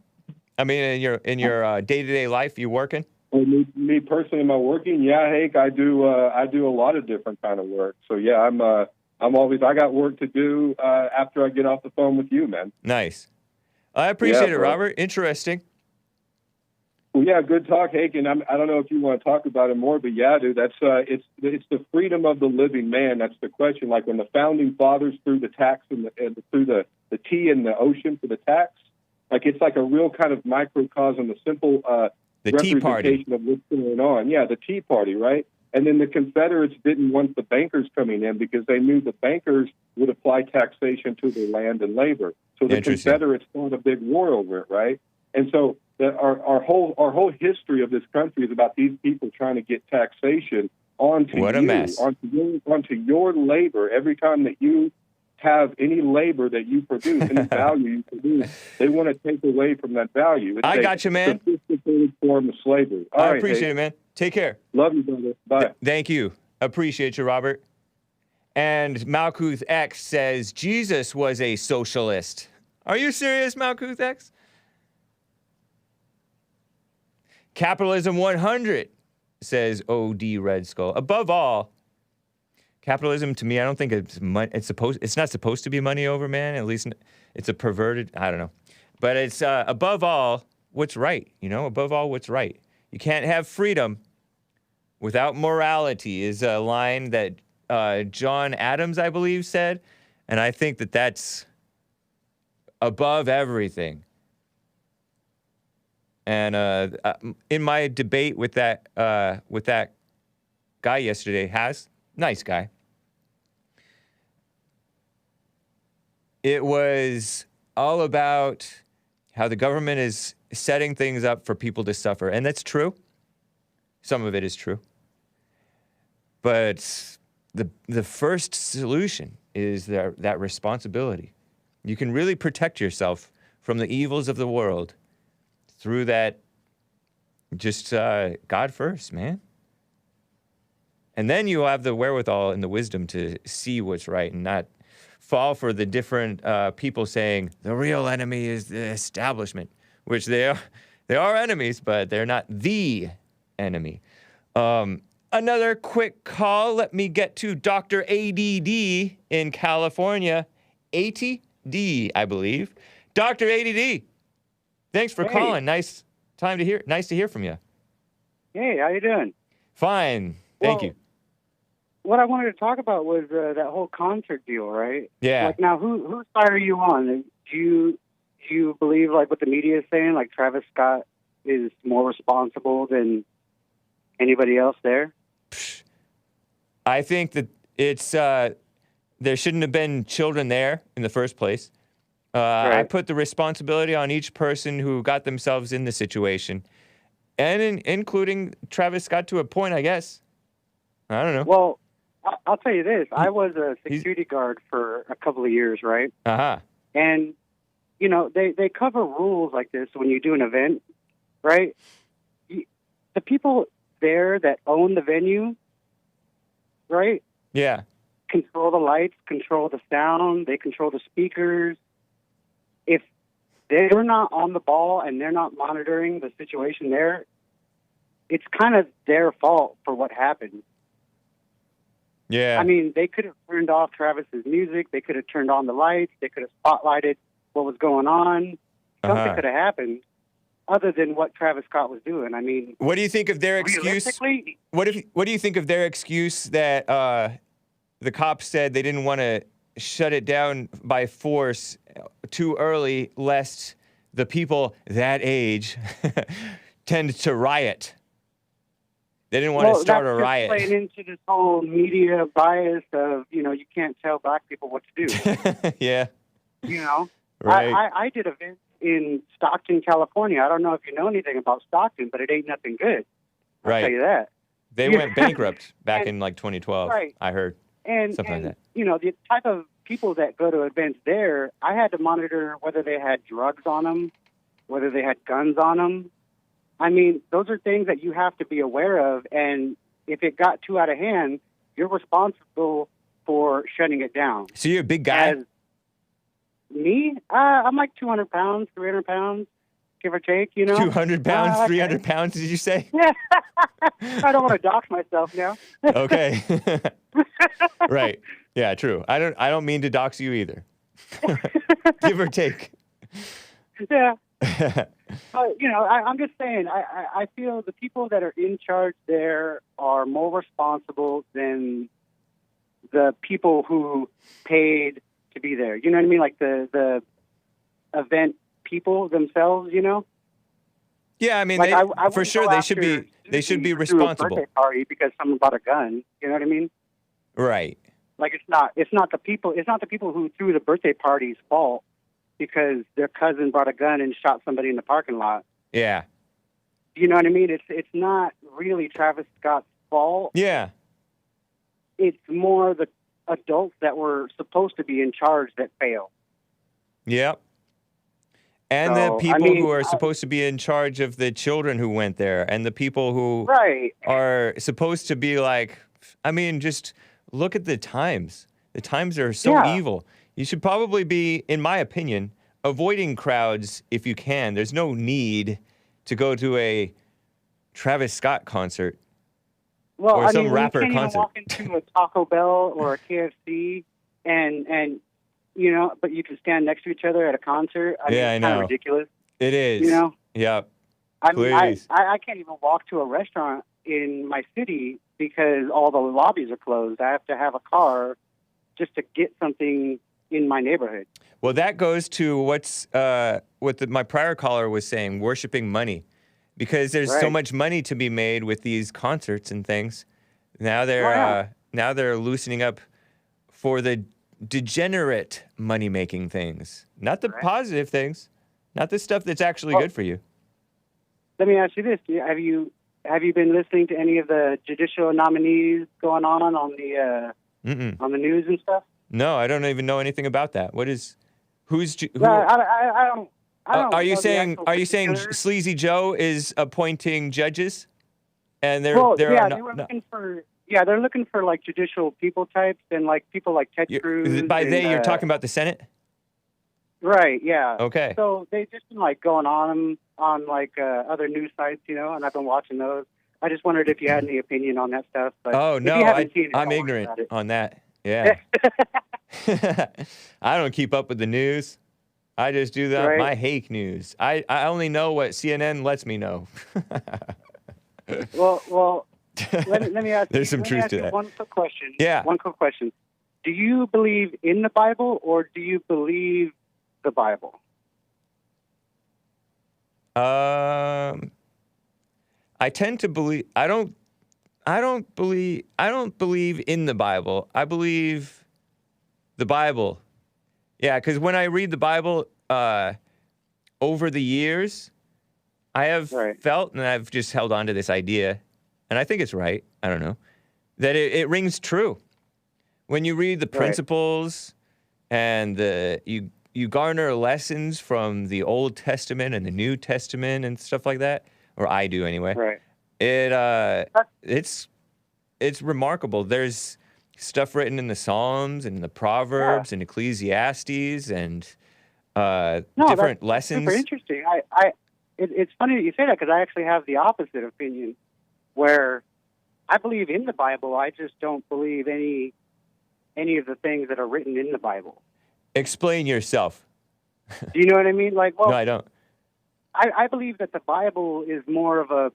I mean, in your day-to-day life, you working? Well, me personally, am I working? Yeah, Hake, I do a lot of different kind of work. So yeah, I'm always, I got work to do after I get off the phone with you, man. Nice. I appreciate it, Robert. Interesting. Well, yeah, good talk, Hake. And I don't know if you want to talk about it more, but yeah, dude, that's it's the freedom of the living man. That's the question. Like when the founding fathers threw the tax and threw the tea in the ocean for the tax, like it's like a real kind of microcosm, a simple the Tea Party of what's going on. Yeah, the Tea Party, right? And then the Confederates didn't want the bankers coming in because they knew the bankers would apply taxation to their land and labor. So the Confederates fought a big war over it, right? And so our whole history of this country is about these people trying to get taxation onto your labor. Every time that you have any labor that you produce, any value you produce, they want to take away from that value. It's I got you, man. A sophisticated form of slavery. I appreciate it, man. Take care. Love you, brother. Bye. Thank you. Appreciate you, Robert. And Malkuth X says, Jesus was a socialist. Are you serious, Malkuth X? Capitalism 100, says OD Red Skull. Above all, capitalism to me, I don't think it's not supposed to be money over man. At least it's a perverted, I don't know. But it's above all what's right, above all what's right. You can't have freedom without morality is a line that John Adams, I believe, said. And I think that that's above everything. And in my debate with that guy yesterday, nice guy, it was all about how the government is setting things up for people to suffer. And that's true. Some of it is true. But the first solution is that responsibility. You can really protect yourself from the evils of the world through that, just God first, man. And then you have the wherewithal and the wisdom to see what's right and not fall for the different people saying the real enemy is the establishment, which they are enemies, but they're not the enemy. Another quick call. Let me get to Dr. ADD in California. ATD, I believe. Dr. ADD, thanks for calling. Nice to hear from you. Hey, how you doing? Fine. Thank you. What I wanted to talk about was that whole concert deal, right? Yeah. Like, now, whose side are you on? Do you believe, like, what the media is saying, like Travis Scott is more responsible than anybody else there? I think that it's there shouldn't have been children there in the first place. Right. I put the responsibility on each person who got themselves in the situation, and including Travis Scott to a point, I guess. I don't know. Well, I'll tell you this. I was a security guard for a couple of years, right? Uh-huh. And, you know, they cover rules like this when you do an event, right? The people there that own the venue, right? Yeah. Control the lights, control the sound, they control the speakers. If they're not on the ball and they're not monitoring the situation there, it's kind of their fault for what happened. Yeah. I mean, they could have turned off Travis's music. They could have turned on the lights. They could have spotlighted what was going on. Something could have happened other than what Travis Scott was doing. I mean, what do you think of their excuse? What do you think of their excuse that the cops said they didn't want to shut it down by force too early, lest the people that age tend to riot? They didn't want to start a riot. That's just playing into this whole media bias of, you know, you can't tell black people what to do. Yeah. You know? Right. I did events in Stockton, California. I don't know if you know anything about Stockton, but it ain't nothing good. I'll tell you that. They went bankrupt back in like 2012, right. I heard. Something like that. You know, the type of people that go to events there, I had to monitor whether they had drugs on them, whether they had guns on them. I mean, those are things that you have to be aware of, and if it got too out of hand, you're responsible for shutting it down. So you're a big guy? Me? I'm like 200 pounds, 300 pounds, give or take, you know? 200 pounds, 300 pounds, did you say? Yeah. I don't want to dox myself now. Okay. Right. Yeah, true. I don't mean to dox you either. Give or take. Yeah. You know, I'm just saying, I feel the people that are in charge there are more responsible than the people who paid to be there. You know what I mean? Like the event people themselves, you know? Yeah, I mean, like I for sure they should be responsible. A birthday party because someone bought a gun. You know what I mean? Right. Like it's not the people who threw the birthday party's fault because their cousin brought a gun and shot somebody in the parking lot. Yeah. You know what I mean? It's not really Travis Scott's fault. Yeah. It's more the adults that were supposed to be in charge that fail. Yep. And So, the people who are supposed to be in charge of the children who went there, and the people who are supposed to be like, I mean, just look at the times. The times are so evil. You should probably be, in my opinion, avoiding crowds if you can. There's no need to go to a Travis Scott concert. Well, or some rapper you can't concert. even walk into a Taco Bell or a KFC and you know, but you can stand next to each other at a concert. I mean, it's kind of ridiculous. It is. You know? Yep. I mean, I can't even walk to a restaurant in my city because all the lobbies are closed. I have to have a car just to get something in my neighborhood. Well, that goes to what my prior caller was saying, worshiping money. Because there's so much money to be made with these concerts and things. Now they're loosening up for the degenerate money-making things, not the positive things. Not the stuff that's actually good for you. Let me ask you this: Have you been listening to any of the judicial nominees going on the news and stuff? No, I don't even know anything about that. Who's? Who, Well, I don't. are you know the saying? actual Are you saying particulars. Sleazy Joe is appointing judges? And They were looking for. Yeah, they're looking for like judicial people types and like people like Ted Cruz. By and, they, you're talking about the Senate? Right. Yeah. Okay. So they just been like going on them on like other news sites, and I've been watching those. I just wondered if you had any opinion on that stuff. But Oh if no, you haven't seen it, I'm don't worry ignorant about it. on that. Yeah. I don't keep up with the news. I just do Right. my Hake news. I only know what CNN lets me know. Well, let me ask. There's some truth to that. One quick question. Yeah. One quick question. Do you believe in the Bible or do you believe the Bible? I tend to believe. I don't believe in the Bible. I believe the Bible. Yeah, because when I read the Bible over the years, I have felt, and I've just held on to this idea, and I think it's right. I don't know, that it rings true. When you read the principles and you garner lessons from the Old Testament and the New Testament and stuff like that, or I do anyway. Right. It's remarkable. There's stuff written in the Psalms and the Proverbs and Ecclesiastes and different lessons. Super interesting. It's funny that you say that because I actually have the opposite opinion, where I believe in the Bible. I just don't believe any of the things that are written in the Bible. Explain yourself. Do you know what I mean? Like, well, no, I don't. I believe that the Bible is more of a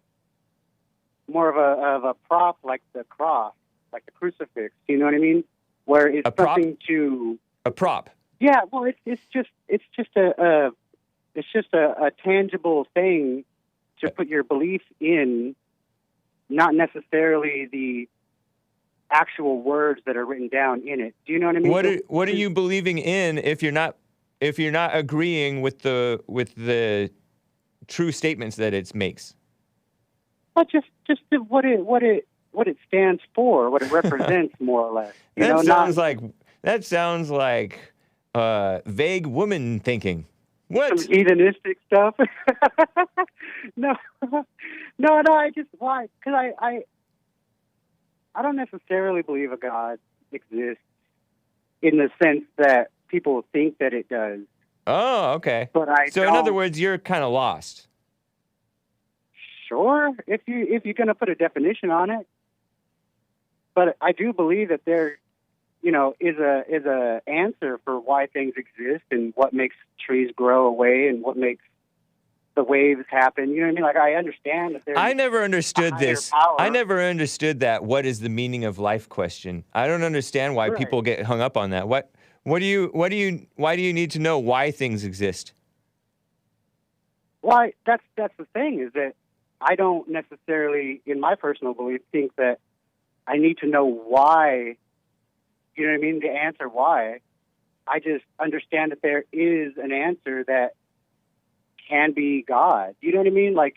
prop, like the cross, like the crucifix. Do you know what I mean? Where it's something to a prop. Yeah, well, it's just a tangible thing to put your belief in, not necessarily the actual words that are written down in it. Do you know what I mean? What are you believing in if you're not agreeing with the true statements that it makes? Well, just what it stands for, what it represents, more or less. That sounds like vague woman thinking. What? Some heathenistic stuff. No. I just why? Because I don't necessarily believe a God exists in the sense that people think that it does. Oh, okay. But in other words, you're kind of lost. Sure, if you're going to put a definition on it. But I do believe that there, is a answer for why things exist and what makes trees grow away and what makes the waves happen. You know what I mean? Like, I understand that there's I never understood this. power. I never understood that. What is the meaning of life question? I don't understand why people get hung up on that. Why do you need to know why things exist? Why? That's the thing, is that I don't necessarily, in my personal belief, think that I need to know why. You know what I mean? To answer why. I just understand that there is an answer that can be God. You know what I mean? Like,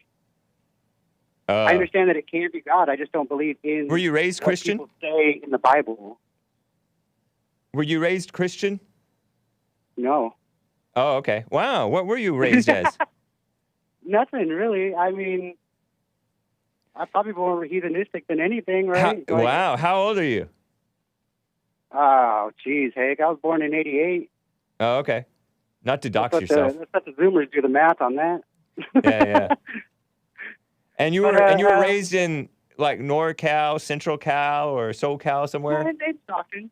I understand that it can be God. I just don't believe in. Were you raised Christian? What people say in the Bible. Were you raised Christian? No. Oh, okay. Wow. What were you raised as? Nothing really. I mean, I'm probably more heathenistic than anything, right? Wow. How old are you? Oh, geez, Hake. I was born in '88. Oh, okay. Not to dox yourself. Let's let the Zoomers do the math on that. Yeah. And you were raised in like NorCal, Central Cal, or SoCal somewhere? In Stockton.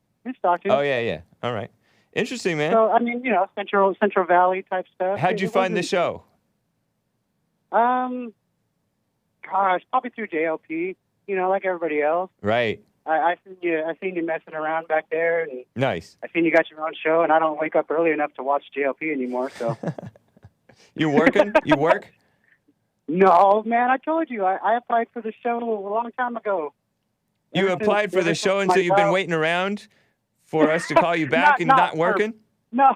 Oh yeah. All right. Interesting, man. So I mean, Central Valley type stuff. How'd you find the show? Gosh, probably through JLP. Like everybody else. Right. I seen you messing around back there, and nice. I seen you got your own show, and I don't wake up early enough to watch JLP anymore. So you working? You work? No, man. I told you I applied for the show a long time ago. You applied for the show, and so you've been waiting around for us to call you back and not working? No,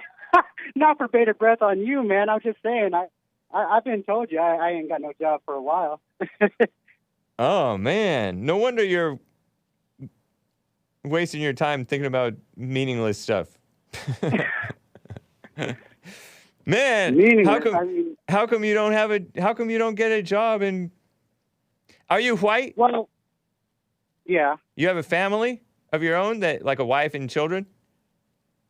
not for bated breath on you, man. I'm just saying, I've been told you I ain't got no job for a while. Oh, man. No wonder you're wasting your time thinking about meaningless stuff. Man, Meaningless. how come you don't get a job and are you white? Well, yeah. You have a family of your own, that like a wife and children?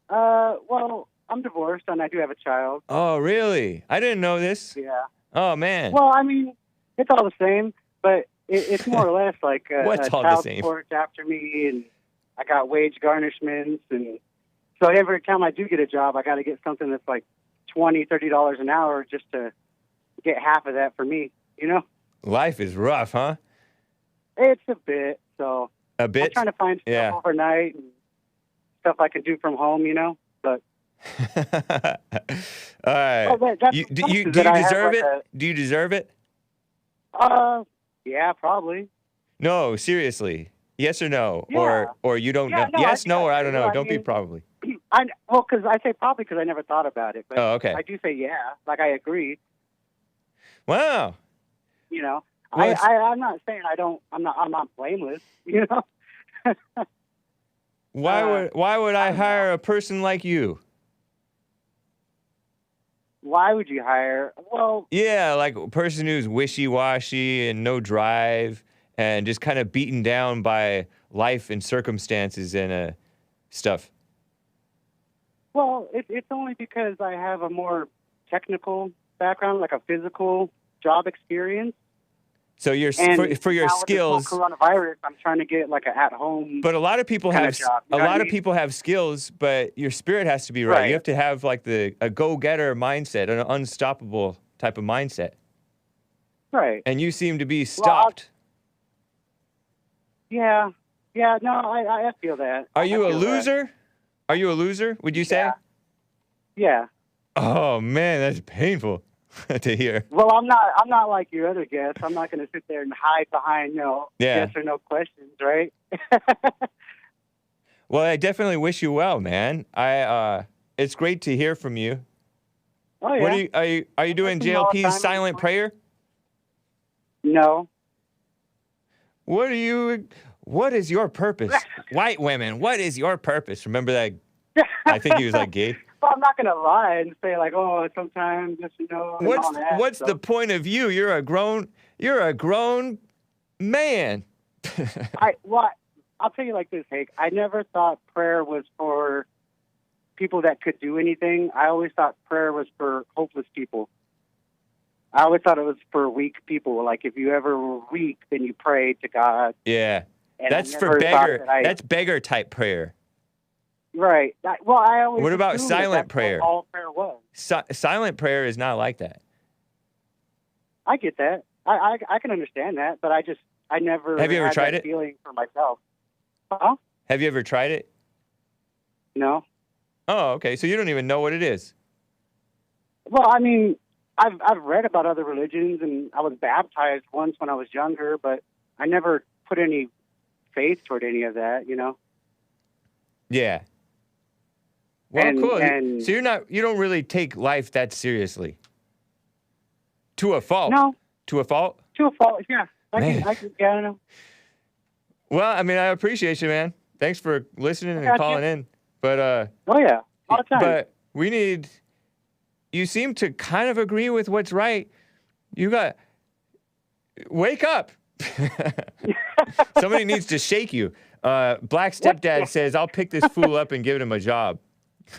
Well, I'm divorced and I do have a child. Oh, really? I didn't know this. Yeah. Oh, man. Well, I mean, it's all the same, but it's more or less like What's a all the child same? supports after me, and I got wage garnishments, and so every time I do get a job, I got to get something that's like $20, $30 an hour just to get half of that for me, you know? Life is rough, huh? It's a bit, so A bit? I'm trying to find stuff Yeah. overnight and stuff I can do from home, you know? But All right. well, that's Do you that I have, deserve like, it? Do you deserve it? yeah, probably. No, seriously. Yes or no? Yeah. Or you don't Yeah, know? no, Yes, I no, do. or I don't know. I Don't be mean- probably. Well, because I say probably because I never thought about it, but Oh, okay. I do say yeah, like I agree. Wow. You know, Well, it's- I'm not saying I'm not blameless. You know, Why would I don't hire a person like you? why would you hire? Well, Yeah, like a person who's wishy-washy and no drive and just kind of beaten down by life and circumstances and stuff. it's only because I have a more technical background, like a physical job experience. So you're And for your now with this whole skills. coronavirus, I'm trying to get like an at-home. But a lot of people kinda have job, you a know what lot I of mean? people have skills, but your spirit has to be right. Right. You have to have like a go-getter mindset, an unstoppable type of mindset. Right. And you seem to be stopped. Yeah. Yeah. No, I feel that. Are I you a feel that. loser? Are you a loser? Would you say? Yeah. Yeah. Oh man, that's painful to hear. Well, I'm not like your other guests. I'm not going to sit there and hide behind Yeah. yes or no questions, right? Well, I definitely wish you well, man. It's great to hear from you. Oh yeah. What are you doing listen all the JLP's time. silent prayer? No. What is your purpose? White women, what is your purpose? Remember that? I think he was like gay. Well, I'm not going to lie and say like, oh, sometimes yes or no. And all that, What's so. the point of you? You're a grown man. I'll tell you like this, Hake. I never thought prayer was for people that could do anything. I always thought prayer was for hopeless people. I always thought it was for weak people. Like if you ever were weak, then you prayed to God. Yeah. And That's I for never thought beggar. that That's beggar type prayer. Right. I always. What about assumed that silent that's prayer? what all prayer was. Silent prayer is not like that. I get that. I can understand that, but I never. Have you ever had tried that it? Feeling for myself. Huh? Have you ever tried it? No. Oh, okay. So you don't even know what it is. Well, I mean, I've read about other religions, and I was baptized once when I was younger, but I never put any faith toward any of that. You know. Yeah. Well, And- cool. and- So you don't really take life that seriously. To a fault. No. To a fault? To a fault. Yeah. Man. I can. Yeah. I don't know. Well, I mean, I appreciate you, man. Thanks for listening and got you. calling in. But Oh yeah. All the time. But you seem to kind of agree with what's right. Wake up. Somebody needs to shake you. Black stepdad says, I'll pick this fool up and give him a job.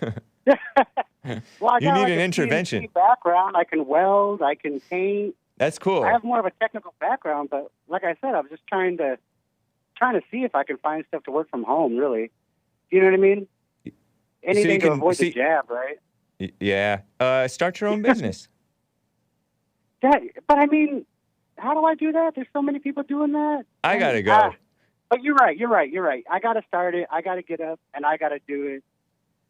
Well, I You got need like an a intervention. CNC background. I can weld. I can paint. That's cool. I have more of a technical background, but like I said, I'm just trying to see if I can find stuff to work from home. Really, you know what I mean? Anything to can avoid see- the jab, right? Yeah. Start your own business. But I mean, how do I do that? There's so many people doing that. I gotta go. But you're right. I gotta start it. I gotta get up and I gotta do it.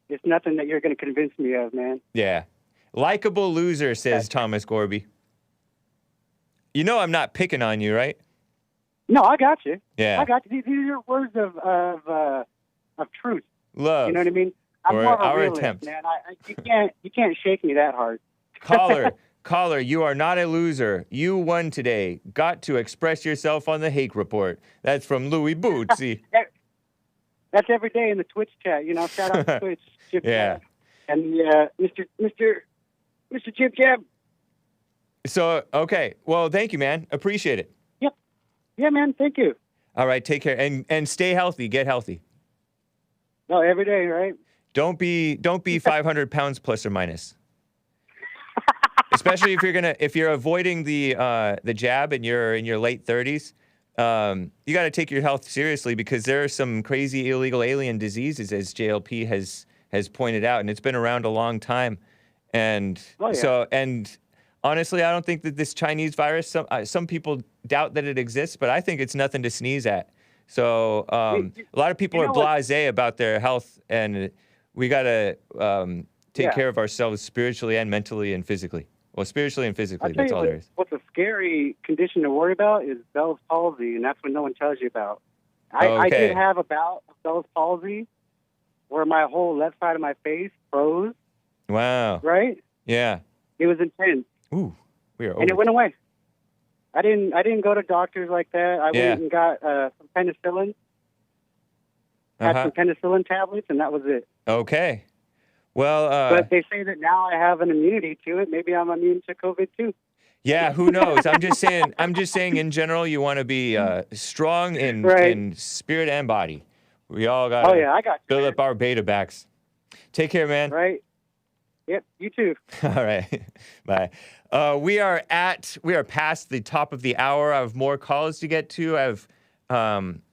It's nothing that you're gonna convince me of, man. Yeah. Likeable loser, says Thomas Gorby. You know I'm not picking on you, right? No, I got you. Yeah. I got you. These are words of truth. Love. You know what I mean? I'm more of a our realist, attempt. man. You can't shake me that hard. Caller, you are not a loser. You won today. Got to express yourself on the Hake Report. That's from Louis Bootsy. That's every day in the Twitch chat. You know, shout out to Twitch. Jib Yeah. Jab. And Mr. Jib Jab. So, okay. Well, thank you, man. Appreciate it. Yep. Yeah, man. Thank you. All right, take care and stay healthy. Get healthy. No, every day, right? Don't be 500 pounds plus or minus. Especially if you're avoiding the jab and you're in your late 30s, you got to take your health seriously because there are some crazy illegal alien diseases, as JLP has pointed out, and it's been around a long time. And and honestly, I don't think that this Chinese virus. Some people doubt that it exists, but I think it's nothing to sneeze at. So a lot of people are blasé about their health, and we got to take care of ourselves spiritually and mentally and physically. Well, spiritually and physically, that's all there is. What's a scary condition to worry about is Bell's palsy, and that's what no one tells you about. I did have a bout of Bell's palsy where my whole left side of my face froze. Wow. Right? Yeah. It was intense. Ooh, we are over. And it went away. I didn't go to doctors like that. I went and got some penicillin. Had some penicillin tablets, and that was it. Okay. Well, but they say that now I have an immunity to it. Maybe I'm immune to COVID too. Yeah, who knows? I'm just saying in general, you want to be strong in spirit and body. We all got to build up our beta backs. Take care, man. Right. Yep, you too. All right. Bye. We are past the top of the hour. I have more calls to get to. I have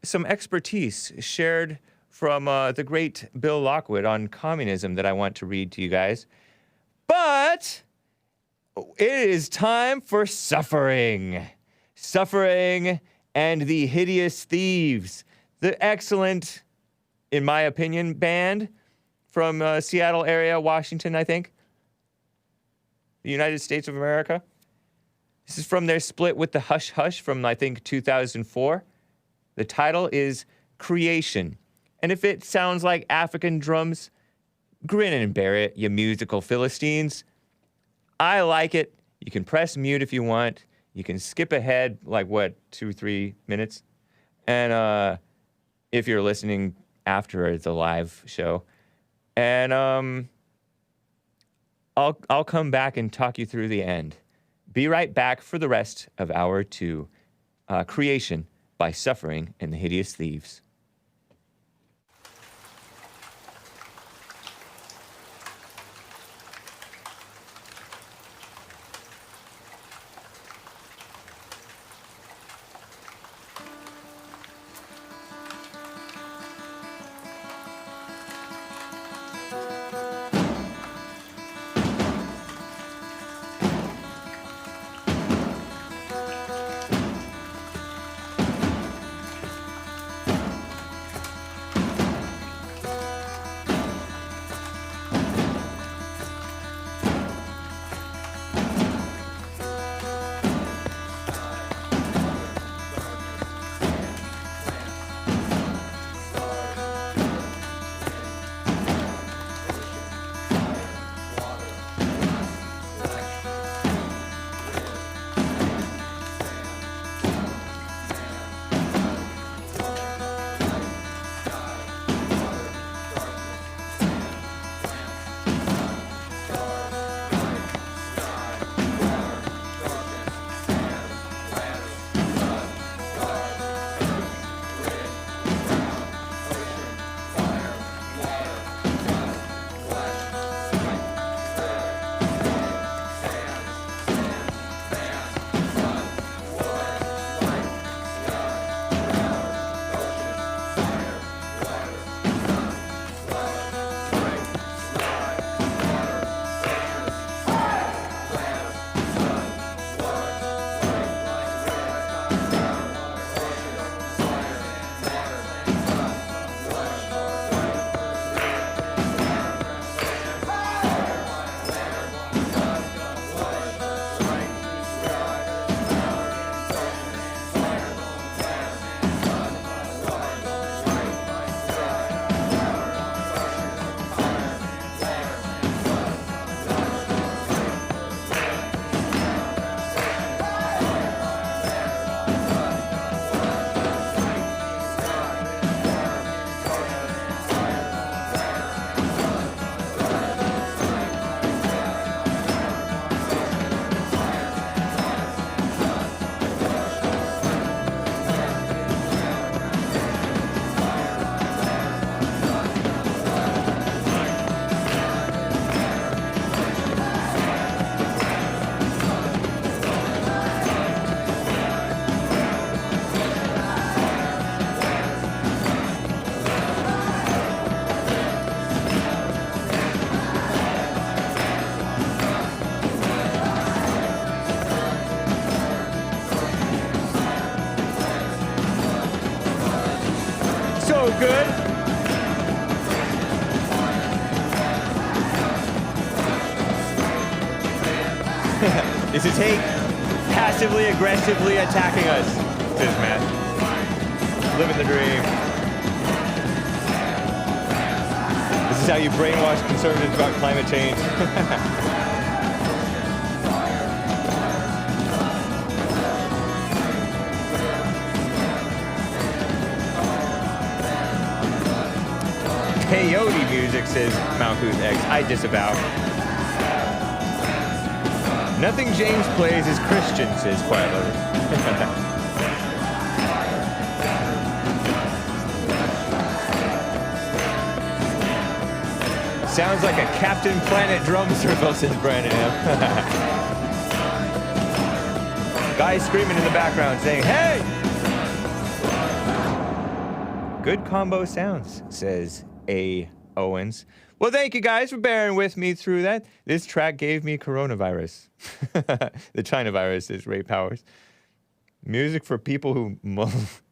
some expertise shared from the great Bill Lockwood on communism that I want to read to you guys. But it is time for suffering. Suffering and the Hideous Thieves. The excellent, in my opinion, band from Seattle area, Washington, I think. The United States of America. This is from their split with the Hush Hush from, I think, 2004. The title is Creation. And if it sounds like African drums, grin and bear it, you musical Philistines. I like it. You can press mute if you want. You can skip ahead, 2-3 minutes. And if you're listening after the live show. And I'll come back and talk you through the end. Be right back for the rest of hour 2. Creation by Suffering and the Hideous Thieves. This is hate passively, aggressively attacking us, says Matt. Living the dream. This is how you brainwash conservatives about climate change. Peyote music, says Mount Booth X. I disavow. Nothing James plays is Christian, says Quiet Lover. Sounds like a Captain Planet drum circle, says Brandon M. Guy screaming in the background saying, hey! Good combo sounds, says A. Owens. Well, thank you guys for bearing with me through that. This track gave me coronavirus. The China virus, is Ray Powers. Music for people who,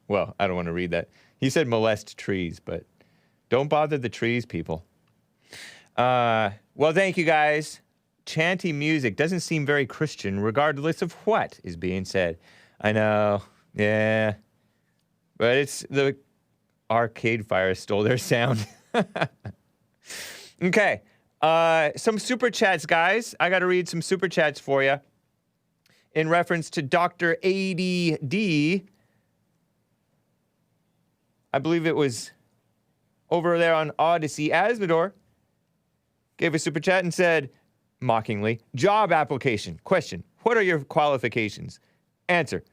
well, I don't want to read that. He said molest trees, but don't bother the trees, people. Well, thank you guys. Chanty music doesn't seem very Christian, regardless of what is being said. I know, yeah. But it's the Arcade Fire stole their sound. Okay, some super chats, guys. I got to read some super chats for you. In reference to Dr. ADD, I believe it was over there on Odyssey. Asmodor gave a super chat and said, mockingly, job application. Question, what are your qualifications? Answer,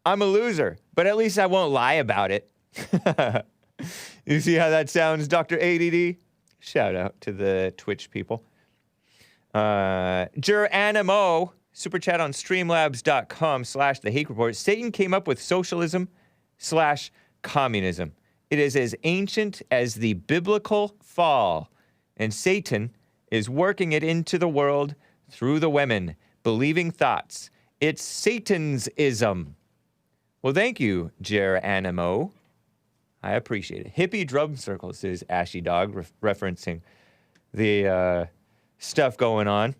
I'm a loser, but at least I won't lie about it. You see how that sounds, Dr. ADD? Shout out to the Twitch people. Animo, super chat on streamlabs.com/the Hake Report. Satan came up with socialism/communism. It is as ancient as the biblical fall, and Satan is working it into the world through the women, believing thoughts. It's Satan's ism. Well, thank you, Animo. I appreciate it. Hippie drum circles, says Ashy Dog, referencing the stuff going on.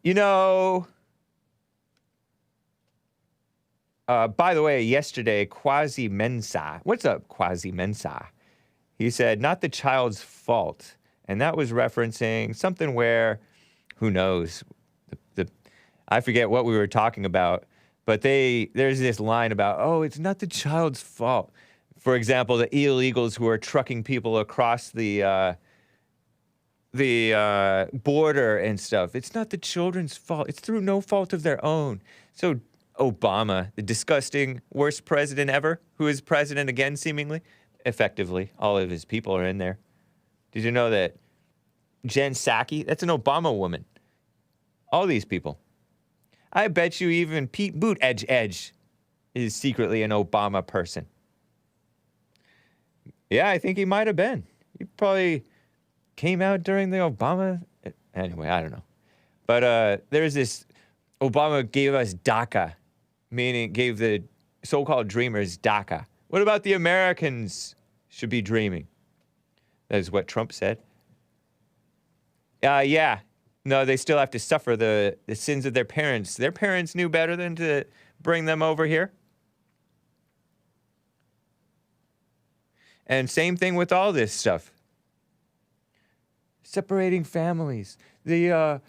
You know, by the way, yesterday, Quasi Mensa. What's up, Quasi Mensa? He said, not the child's fault. And that was referencing something where, who knows, I forget what we were talking about, but there's this line about, oh, it's not the child's fault. For example, the illegals who are trucking people across the border and stuff. It's not the children's fault. It's through no fault of their own. So Obama, the disgusting worst president ever, who is president again, seemingly, effectively, all of his people are in there. Did you know that Jen Psaki, that's an Obama woman. All these people. I bet you even Pete Buttigieg is secretly an Obama person. Yeah, I think he might have been. He probably came out during the Obama... Anyway, I don't know. But there's this... Obama gave us DACA, meaning gave the so-called dreamers DACA. What about the Americans should be dreaming? That is what Trump said. Yeah. No, they still have to suffer the sins of their parents. Their parents knew better than to bring them over here. And same thing with all this stuff. Separating families. The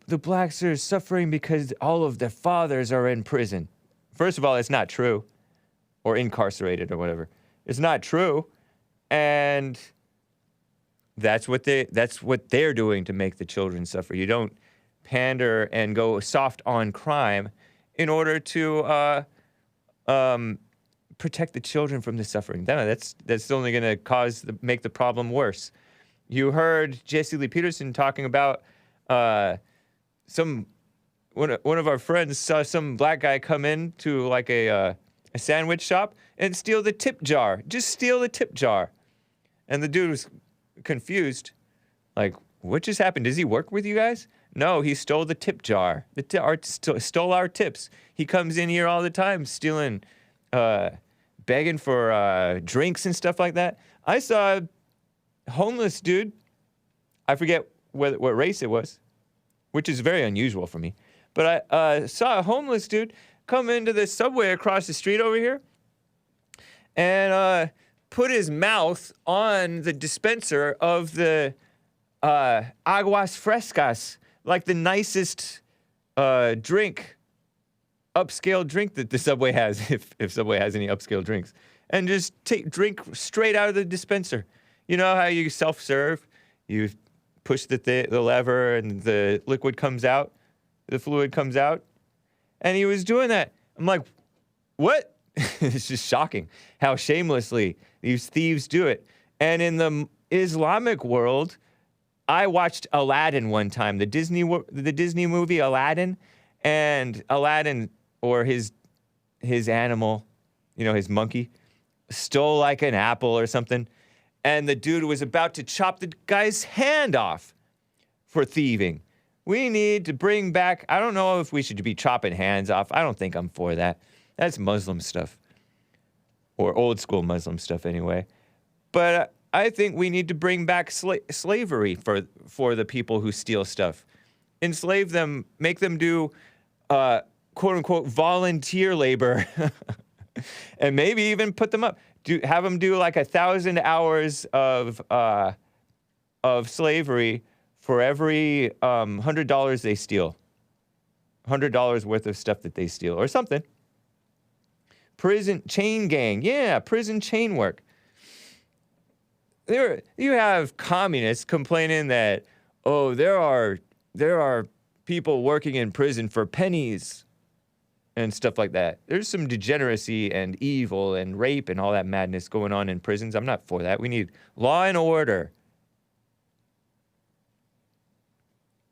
blacks are suffering because all of their fathers are in prison. First of all, it's not true. Or incarcerated or whatever. It's not true. And that's what they're doing to make the children suffer. You don't pander and go soft on crime in order to protect the children from the suffering. No, that's only going to make the problem worse. You heard Jesse Lee Peterson talking about one of our friends saw some black guy come in to like a sandwich shop and steal the tip jar. Just steal the tip jar. And the dude was confused. Like, what just happened? Does he work with you guys? No, he stole the tip jar. Stole our tips. He comes in here all the time stealing, begging for drinks and stuff like that. I saw a homeless dude. I forget what race it was. which is very unusual for me. But I saw a homeless dude come into the subway across the street over here and put his mouth on the dispenser of the aguas frescas, like the nicest drink, upscale drink that the Subway has, if Subway has any upscale drinks, and just drink straight out of the dispenser. You know how you self-serve? You push the lever and the liquid comes out, the fluid comes out, and he was doing that. I'm like, what? It's just shocking how shamelessly these thieves do it. And in the Islamic world, I watched Aladdin one time, the Disney movie Aladdin, and Aladdin, or his animal, his monkey, stole like an apple or something, and the dude was about to chop the guy's hand off for thieving. We need to bring back, I don't know if we should be chopping hands off. I don't think I'm for that. That's Muslim stuff, or old school Muslim stuff anyway. But I think we need to bring back slavery for the people who steal stuff. Enslave them, make them do quote-unquote volunteer labor, and maybe even put them up. Have them do like 1,000 hours of slavery for every $100 they steal. $100 worth of stuff that they steal, or something. Prison chain gang, yeah, prison chain work. You have communists complaining that, oh, there are people working in prison for pennies and stuff like that. There's some degeneracy and evil and rape and all that madness going on in prisons. I'm not for that. We need law and order.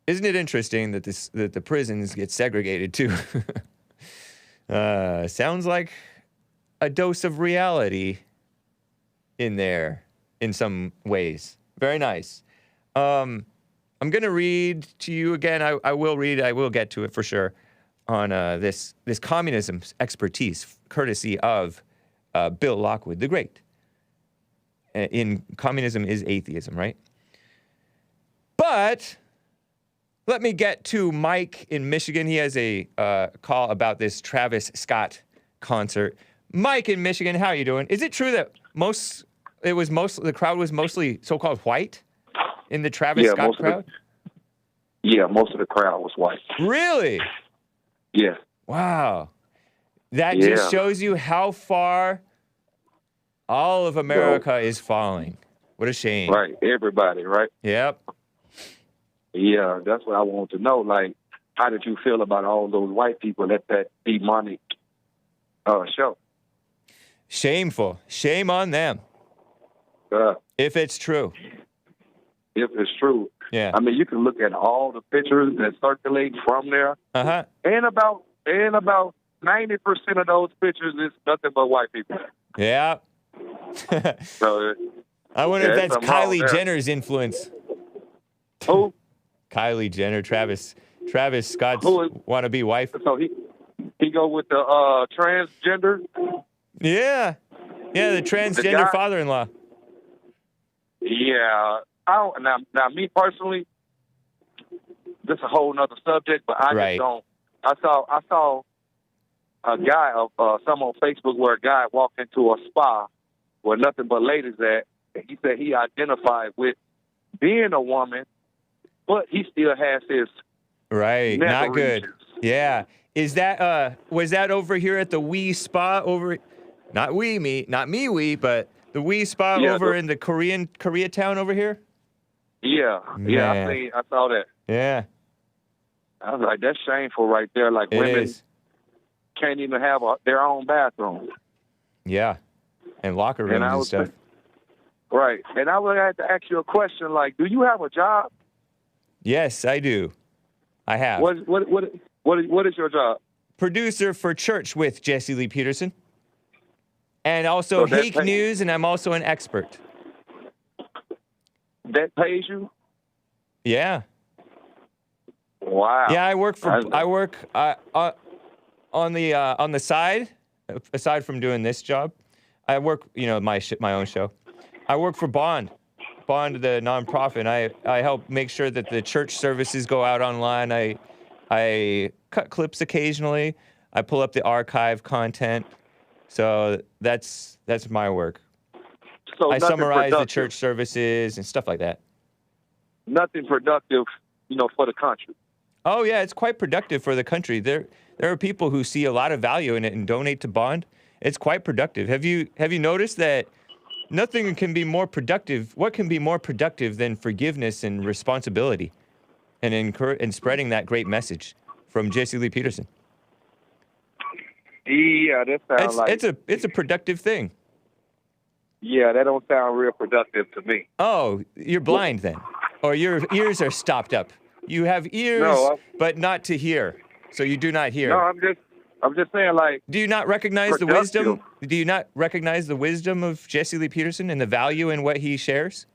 Isn't it interesting that the prisons get segregated too? Sounds like a dose of reality in there in some ways. Very nice. I'm going to read to you again. I will get to it for sure on this communism expertise, courtesy of Bill Lockwood, the Great. In communism is atheism, right? But let me get to Mike in Michigan. He has a call about this Travis Scott concert. Mike in Michigan, how are you doing? Is it true that the crowd was mostly so-called white in the Travis Scott crowd? Most of the crowd was white. Really? Yeah. Wow. That just shows you how far all of America is falling. What a shame. Right. Everybody, right? Yep. Yeah, that's what I want to know. Like, how did you feel about all those white people at that demonic show? Shameful. Shame on them. If it's true. If it's true. Yeah. I mean, you can look at all the pictures that circulate from there. Uh-huh. And about 90% of those pictures is nothing but white people. Yeah. So I wonder if that's Kylie Jenner's influence. Who? Kylie Jenner, Travis Scott's wannabe wife. So he go with the transgender? Yeah. Yeah, the transgender father-in-law. Yeah. Now, me personally, this is a whole nother subject, but I just don't. I saw a guy, some on Facebook, where a guy walked into a spa where nothing but ladies at, and he said he identified with being a woman, but he still has his not good. Yeah. Is that was that over here at the Wee Spa over? Not me, but the Wee Spa over in the Koreatown over here. Yeah, Man. yeah, I saw that. Yeah. I was like, that's shameful right there. Like, women can't even have their own bathroom. Yeah, and locker rooms and stuff. Right, and I would have to ask you a question. Like, do you have a job? Yes, I do. I have. What is your job? Producer for Church with Jesse Lee Peterson, and also Hake News, and I'm also an expert. That pays you? Yeah. Wow. Yeah, I work on the side. Aside from doing this job, I work, my own show. I work for Bond, Bond, the nonprofit. I help make sure that the church services go out online. I cut clips occasionally. I pull up the archive content. So that's my work. So I nothing summarize the productive. church services and stuff like that. Nothing productive, for the country. Oh yeah, it's quite productive for the country. There are people who see a lot of value in it and donate to Bond. It's quite productive. Have you noticed that nothing can be more productive? What can be more productive than forgiveness and responsibility, and spreading that great message from Jesse Lee Peterson? Yeah, that sounds like it's a productive thing. Yeah, that don't sound real productive to me. Oh, you're blind then, or your ears are stopped up. You have ears, but not to hear, so you do not hear. No, I'm just saying, like. Do you not recognize the wisdom? Do you not recognize the wisdom of Jesse Lee Peterson and the value in what he shares?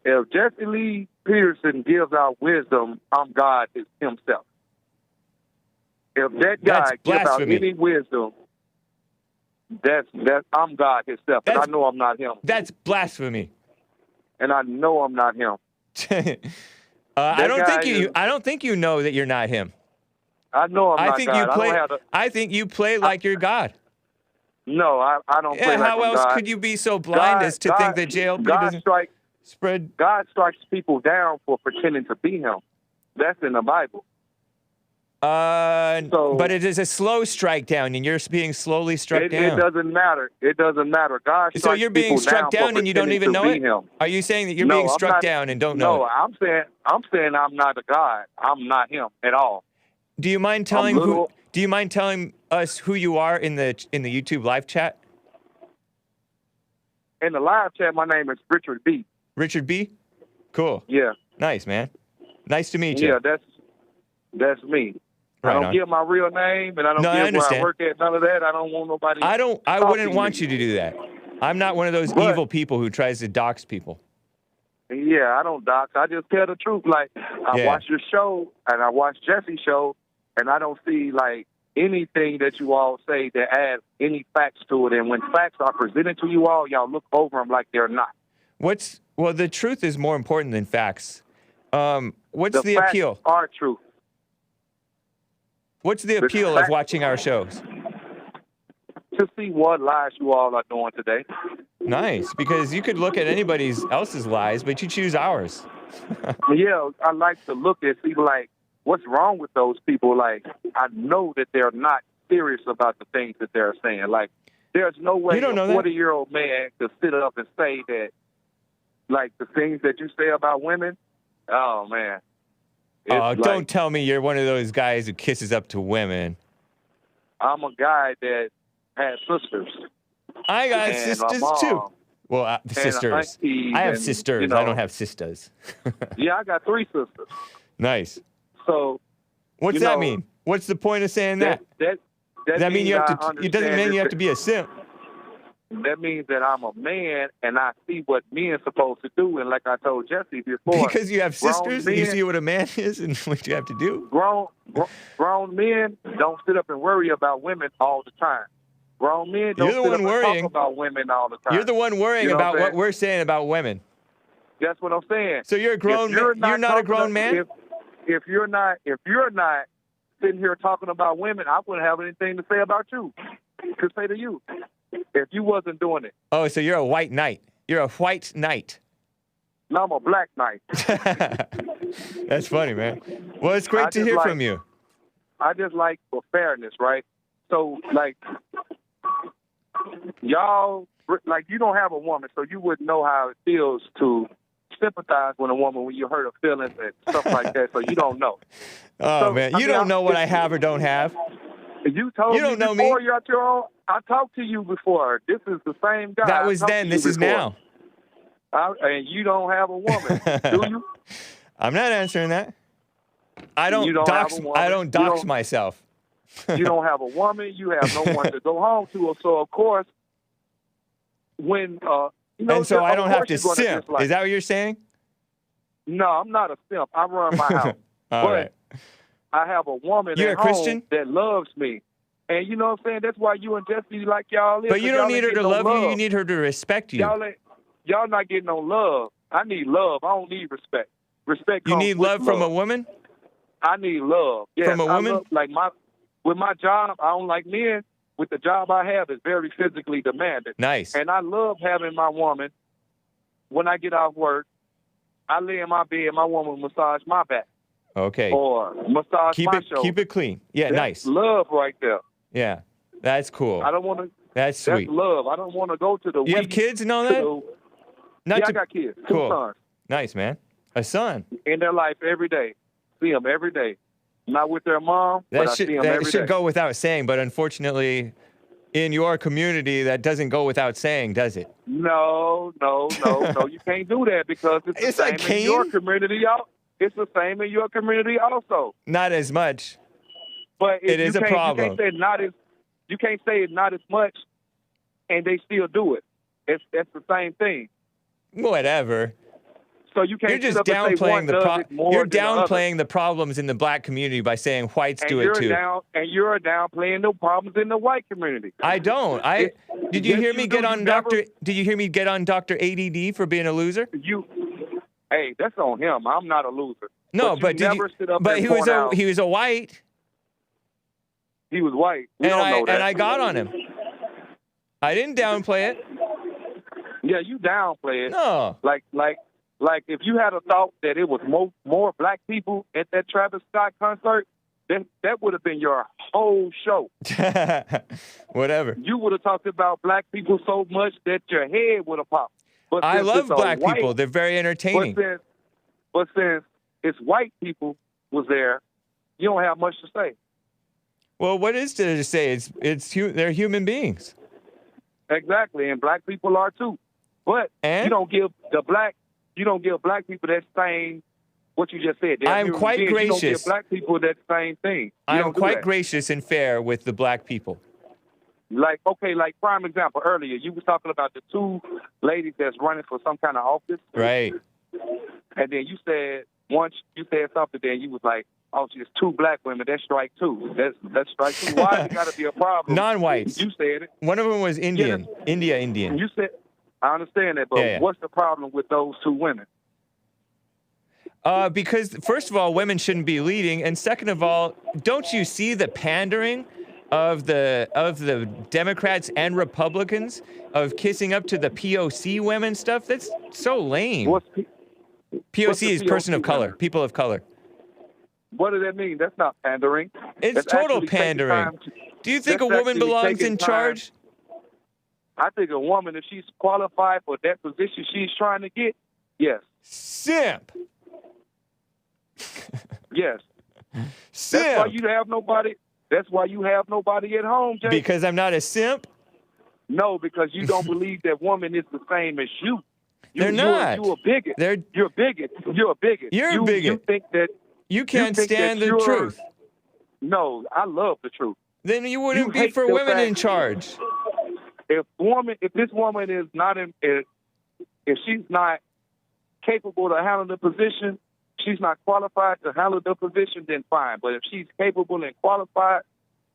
If Jesse Lee Peterson gives out wisdom, I'm God himself. If that guy gives out any wisdom, that's I'm God himself, and I know I'm not him. That's blasphemy. And I know I'm not him. I don't think you know that you're not him. I know I'm not God. I think you play like you're God. No, I don't play like I'm God. How else could you be so blind as to think that JLP doesn't spread? God strikes people down for pretending to be him. That's in the Bible. But it is a slow strike down, and you're being slowly struck down. It doesn't matter. It doesn't matter. God strikes so you're being struck down and you don't even know it? Him. Are you saying that you're being struck down and don't know it? No, I'm saying I'm not a God. I'm not him at all. Do you mind telling us who you are in the YouTube live chat? In the live chat, my name is Richard B. Richard B? Cool. Yeah. Nice, man. Nice to meet you. Yeah, that's me. Right I don't give my real name, and I don't give where I work at. None of that. I don't want nobody. I wouldn't want you to do that. I'm not one of those evil people who tries to dox people. Yeah, I don't dox. I just tell the truth. Like I watch your show and I watch Jesse's show, and I don't see like anything that you all say that adds any facts to it. And when facts are presented to you all, y'all look over them like they're not. Well, the truth is more important than facts. What's the facts appeal? Are truth. What's the appeal of watching our shows? To see what lies you all are doing today. Nice, because you could look at anybody else's lies, but you choose ours. Yeah, I like to look at people like, what's wrong with those people? Like, I know that they're not serious about the things that they're saying. Like, there's no way a 40-year-old man could sit up and say that, like, the things that you say about women, oh, man. Don't tell me you're one of those guys who kisses up to women. I'm a guy that has sisters. I got sisters too. Well, sisters. I have sisters. I don't have sisters. Yeah, I got 3 sisters. Nice. So, what's that mean? What's the point of saying that? Does that mean you have to? It doesn't mean you have to be a simp. That means that I'm a man and I see what men are supposed to do. And like I told Jesse before, because you have sisters, you see what a man is and what you have to do. Grown men don't sit up and worry about women all the time. Grown men don't sit up and talk about women all the time. You're the one worrying about what we're saying about women. That's what I'm saying. So you're a grown man. You're not a grown man? If you're not sitting here talking about women, I wouldn't have anything to say about you. To say to you. If you wasn't doing it. Oh, so you're a white knight. You're a white knight. No, I'm a black knight. That's funny, man. Well, it's great to hear from you. I just like for fairness, right? So, like, y'all, like, you don't have a woman, so you wouldn't know how it feels to sympathize with a woman when you hurt her feelings and stuff like that, so you don't know. Oh, man. You don't know what I have or don't have. You told me before you're at your own. I talked to you before. This is the same guy. That was then. This is now. And you don't have a woman, do you? I'm not answering that. I don't dox myself. You don't have a woman. You have no one to go home to. So of course, when and so I don't have to simp. Is that what you're saying? No, I'm not a simp. I run my house. All right. I have a woman You're at a Christian? home that loves me. And you know what I'm saying? That's why you and Jesse like y'all is. But you don't need her to love you. You need her to respect you. Y'all not getting no love. I need love. I don't need respect. Respect. You comes need with love from a woman? I need love. Yes, From a woman? I love, with my job, I don't like men. With the job I have, it's very physically demanding. Nice. And I love having my woman, when I get off work, I lay in my bed, my woman massage my back. Okay. Or massage my shoulder. Keep it clean. Yeah, That's nice. love right there. Yeah, that's cool. I don't want to. That's sweet. That's love. I don't want to go to the. You have kids and all that? I got kids. Cool. 2 sons. Nice, man. A son. In their life every day. See them every day. Not with their mom, but I see them every day. That should go without saying, but unfortunately, in your community, that doesn't go without saying, does it? No. You can't do that because it's the same in your community. It's the same in your community also. Not as much. But it is a problem. You can't say it's not as much, and they still do it. That's the same thing. Whatever. So you can't. You're just downplaying the problems in the black community by saying whites do it too. You're downplaying the problems in the white community. I don't. Did you hear me get on Dr. ADD for being a loser? Hey, that's on him. I'm not a loser. No, but he was a white. He was white. And I got on him. I didn't downplay it. Yeah, you downplay it. No. Like if you had a thought that it was more black people at that Travis Scott concert, then that would have been your whole show. Whatever. You would have talked about black people so much that your head would have popped. But I love black people. They're very entertaining. But since it's white people was there, you don't have much to say. Well, what is there to say? They're human beings. Exactly, and black people are too. But you don't give black people that same what you just said. I'm quite gracious. You don't give black people that same thing. I'm quite gracious and fair with the black people. Like prime example, earlier you was talking about the 2 ladies that's running for some kind of office. Right. And then you said something, then you was like, oh, it's 2 black women, that's strike 2. That's strike 2. Why does it gotta be a problem? Non-whites. You said it. One of them was Indian. Indian. You said I understand that, but what's the problem with those 2 women? Because first of all, women shouldn't be leading, and second of all, don't you see the pandering of the Democrats and Republicans of kissing up to the POC women stuff? That's so lame. POC is person of color, people of color. What does that mean? That's not pandering. It's total pandering. Do you think a woman belongs in charge? I think a woman, if she's qualified for that position she's trying to get, yes. Simp. Yes. Simp. That's why you have nobody. That's why you have nobody at home, Jay. Because I'm not a simp? No, because you don't believe that woman is the same as you. They're not. You're a bigot. You're a bigot. You're a bigot. You're a bigot. You think that you can't stand the truth. No, I love the truth. Then you wouldn't be for women in charge. If this woman is not if she's not capable to handle the position, she's not qualified to handle the position, then fine. But if she's capable and qualified,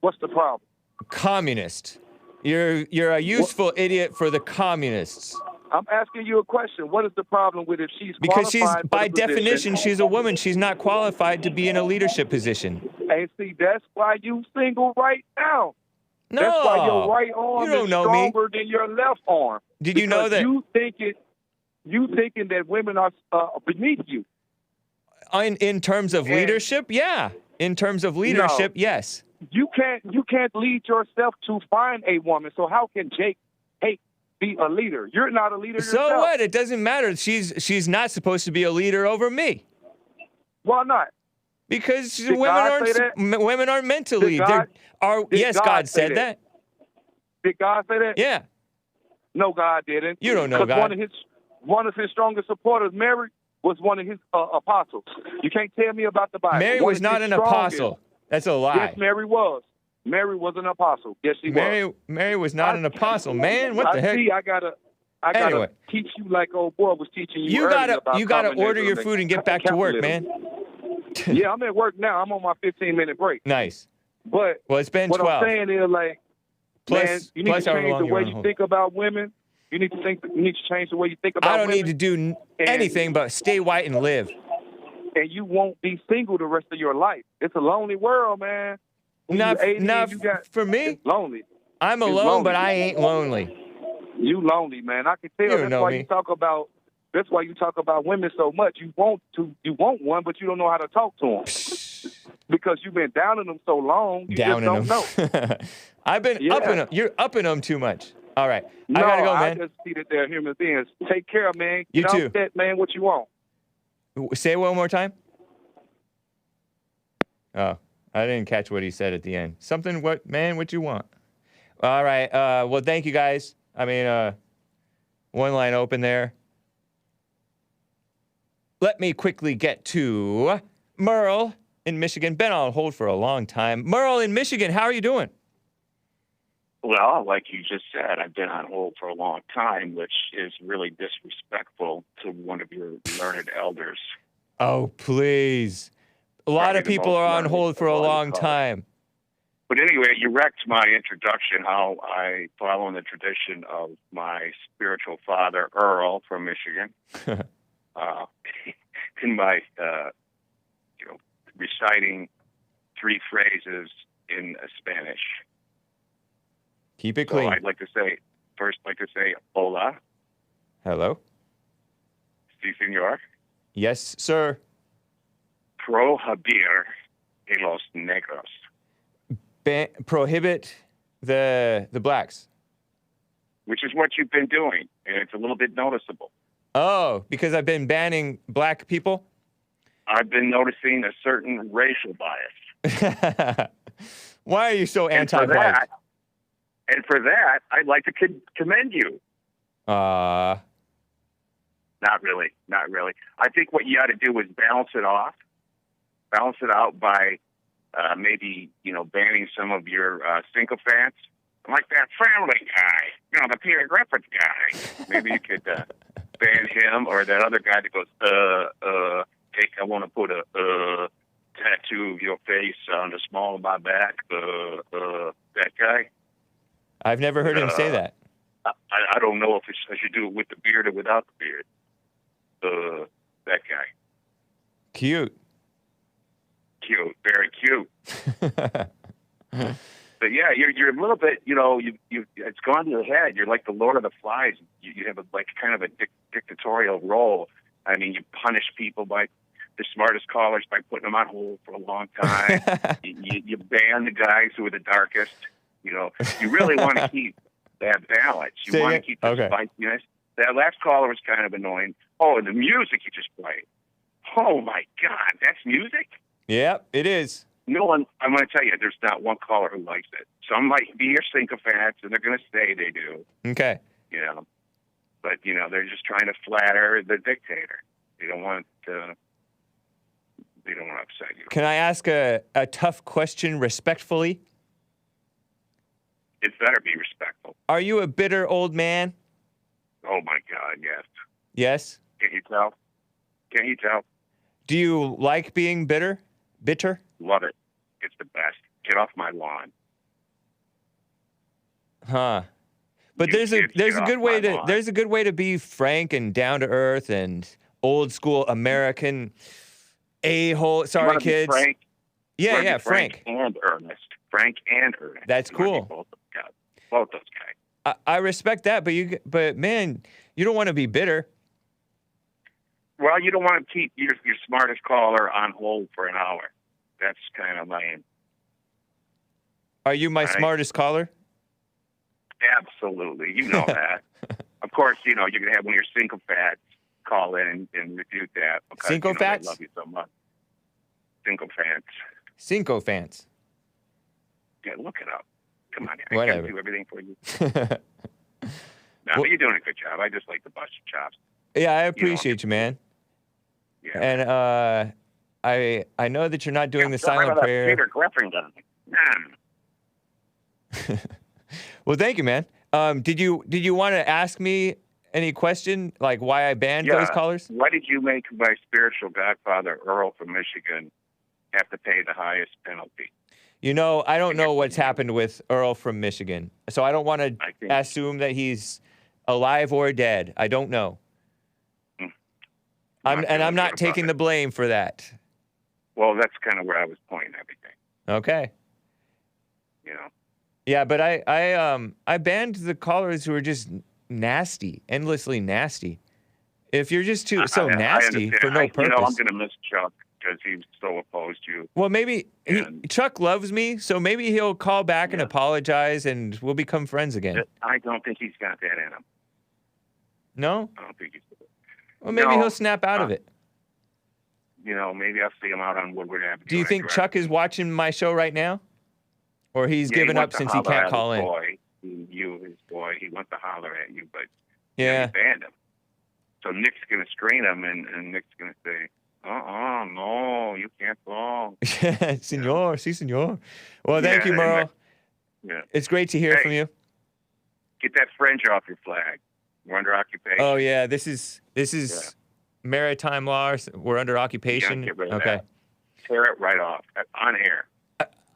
what's the problem? Communist. You're a useful idiot for the communists. I'm asking you a question. What is the problem with if she's because qualified? Because by definition, she's a woman. She's not qualified to be in a leadership position. And see, that's why you single right now. No, that's why your right arm is stronger than your left arm. Did you know that? You thinking that women are beneath you. In terms of leadership, yeah. In terms of leadership, yes. You can't lead yourself to find a woman. So how can Hake be a leader? You're not a leader yourself. So what? It doesn't matter. She's not supposed to be a leader over me. Why not? Because women aren't meant to lead. God said that. Did God say that? Yeah. No, God didn't. You don't know God. One of his strongest supporters, Mary, was one of his apostles. You can't tell me about the Bible. Mary was not an apostle. That's a lie. Yes, Mary was. Mary was an apostle. Yes, she was. Mary was not an apostle. Man, what the heck? I gotta teach you like old boy was teaching you. You gotta order your food and get back to work, man. Yeah, I'm at work now. I'm on my 15-minute break. Nice. But it's been what 12. I'm saying is, like, man, you need to change the way you think about women. You need to think. You need to change the way you think about I don't women. need to do anything but stay white and live. And you won't be single the rest of your life. It's a lonely world, man. When Not, you 80 not and you got, for me. it's lonely. I'm It's alone, lonely. but I ain't lonely. You lonely, man. I can tell. You That's know why me. you talk about. That's why you talk about women so much. You want one, but you don't know how to talk to them because you've been downing them so long. You Downing just don't them. know. I've been Yeah. upping them. You're upping them too much. All right. No, I gotta go, man. I just see that they're human beings. Take care, man. You Get too. off that, man. What you want? Say it one more time. Oh, I didn't catch what he said at the end. Something, what you want? All right. Well, thank you guys. I mean, one line open there. Let me quickly get to Merle in Michigan. Been on hold for a long time. Merle in Michigan, how are you doing? Well, like you just said, I've been on hold for a long time, which is really disrespectful to one of your learned elders. Oh, please. A lot Probably of the people most are on learned hold for of a all long you call it. time. But anyway, you wrecked my introduction, how I follow in the tradition of my spiritual father, Earl, from Michigan. In my, reciting 3 phrases in Spanish. Keep it So clean. I'd like to say, hola, Hello? sí, señor. Yes, sir. Prohibir a los negros. Prohibit the blacks. Which is what you've been doing, and it's a little bit noticeable. Oh, because I've been banning black people? I've been noticing a certain racial bias. Why are you so And for anti-white? that, I'd like to commend you. Uh, Not really. I think what you ought to do is balance it off. Balance it out by maybe, banning some of your sycophants. Like that family guy, the Peter Griffith guy. Maybe you could ban him, or that other guy that goes, hey, I want to put a tattoo of your face on the small of my back. That guy. I've never heard him say that. I don't know if I should do it with the beard or without the beard. That guy. Cute. Cute, very cute. But yeah, you're a little bit, it's gone to your head. You're like the Lord of the Flies. You have kind of a dictatorial role. I mean, you punish people by the smartest callers by putting them on hold for a long time. you ban the guys who are the darkest. You really want to keep that balance. You want to keep the spiciness. That last caller was kind of annoying. Oh, and the music you just played. Oh my God, that's music? Yep, it is. No one, I'm going to tell you, there's not one caller who likes it. Some might be your sycophants, and they're going to say they do. Okay. But, they're just trying to flatter the dictator. They don't want to upset you. Can I ask a tough question respectfully? It better be respectful. Are you a bitter old man? Oh, my God, yes. Yes? Can't you tell? Do you like being bitter? Bitter? Love it. It's the best. Get off my lawn. Huh. But there's a good way to be frank and down to earth and old school American a-hole. Sorry, kids. Frank? Yeah, Frank and earnest. Frank and earnest. That's cool. Both those guys. I respect that, but man, you don't want to be bitter. Well, you don't want to keep your smartest caller on hold for an hour. That's kind of lame. Are you my smartest caller? Absolutely. You know that. Of course, you're going to have one of your sycophants call in and refute that. Because, sycophants? They love you so much. Sycophants. Sycophants. Yeah, look it up. Come on. I Whatever. can't do everything for you. But you're doing a good job. I just like the bust your chops. Yeah, I appreciate you, man. Yeah. And I know that you're not doing the silent prayer. Peter Griffin guy. Well, thank you, man. Did you want to ask me any question, like why I banned those callers? Why did you make my spiritual godfather, Earl from Michigan, have to pay the highest penalty? I don't know what's happened with Earl from Michigan, so I don't want to assume that he's alive or dead. I don't know. I'm not taking the blame for that. Well, that's kind of where I was pointing everything. Okay. You know. Yeah, but I banned the callers who are just nasty, endlessly nasty. If you're just nasty for no purpose. You know, I'm going to miss Chuck because he so opposed you. Well, maybe Chuck loves me, so maybe he'll call back and apologize, and we'll become friends again. I don't think he's got that in him. No? I don't think he's. Well, maybe he'll snap out of it. You know, maybe I'll see him out on Woodward Avenue. Do you think Chuck is watching my show right now? Or he's given up since he can't call in? His boy, he wants to holler at you, but you banned him. So Nick's going to screen him, and Nick's going to say, no, you can't call. Senor, si, senor. Well, thank you, Merle. It's great to hear from you. Get that French off your flag. We're under occupation. Oh, yeah, this is maritime law. We're under occupation. Get rid of that. Tear it right off on air.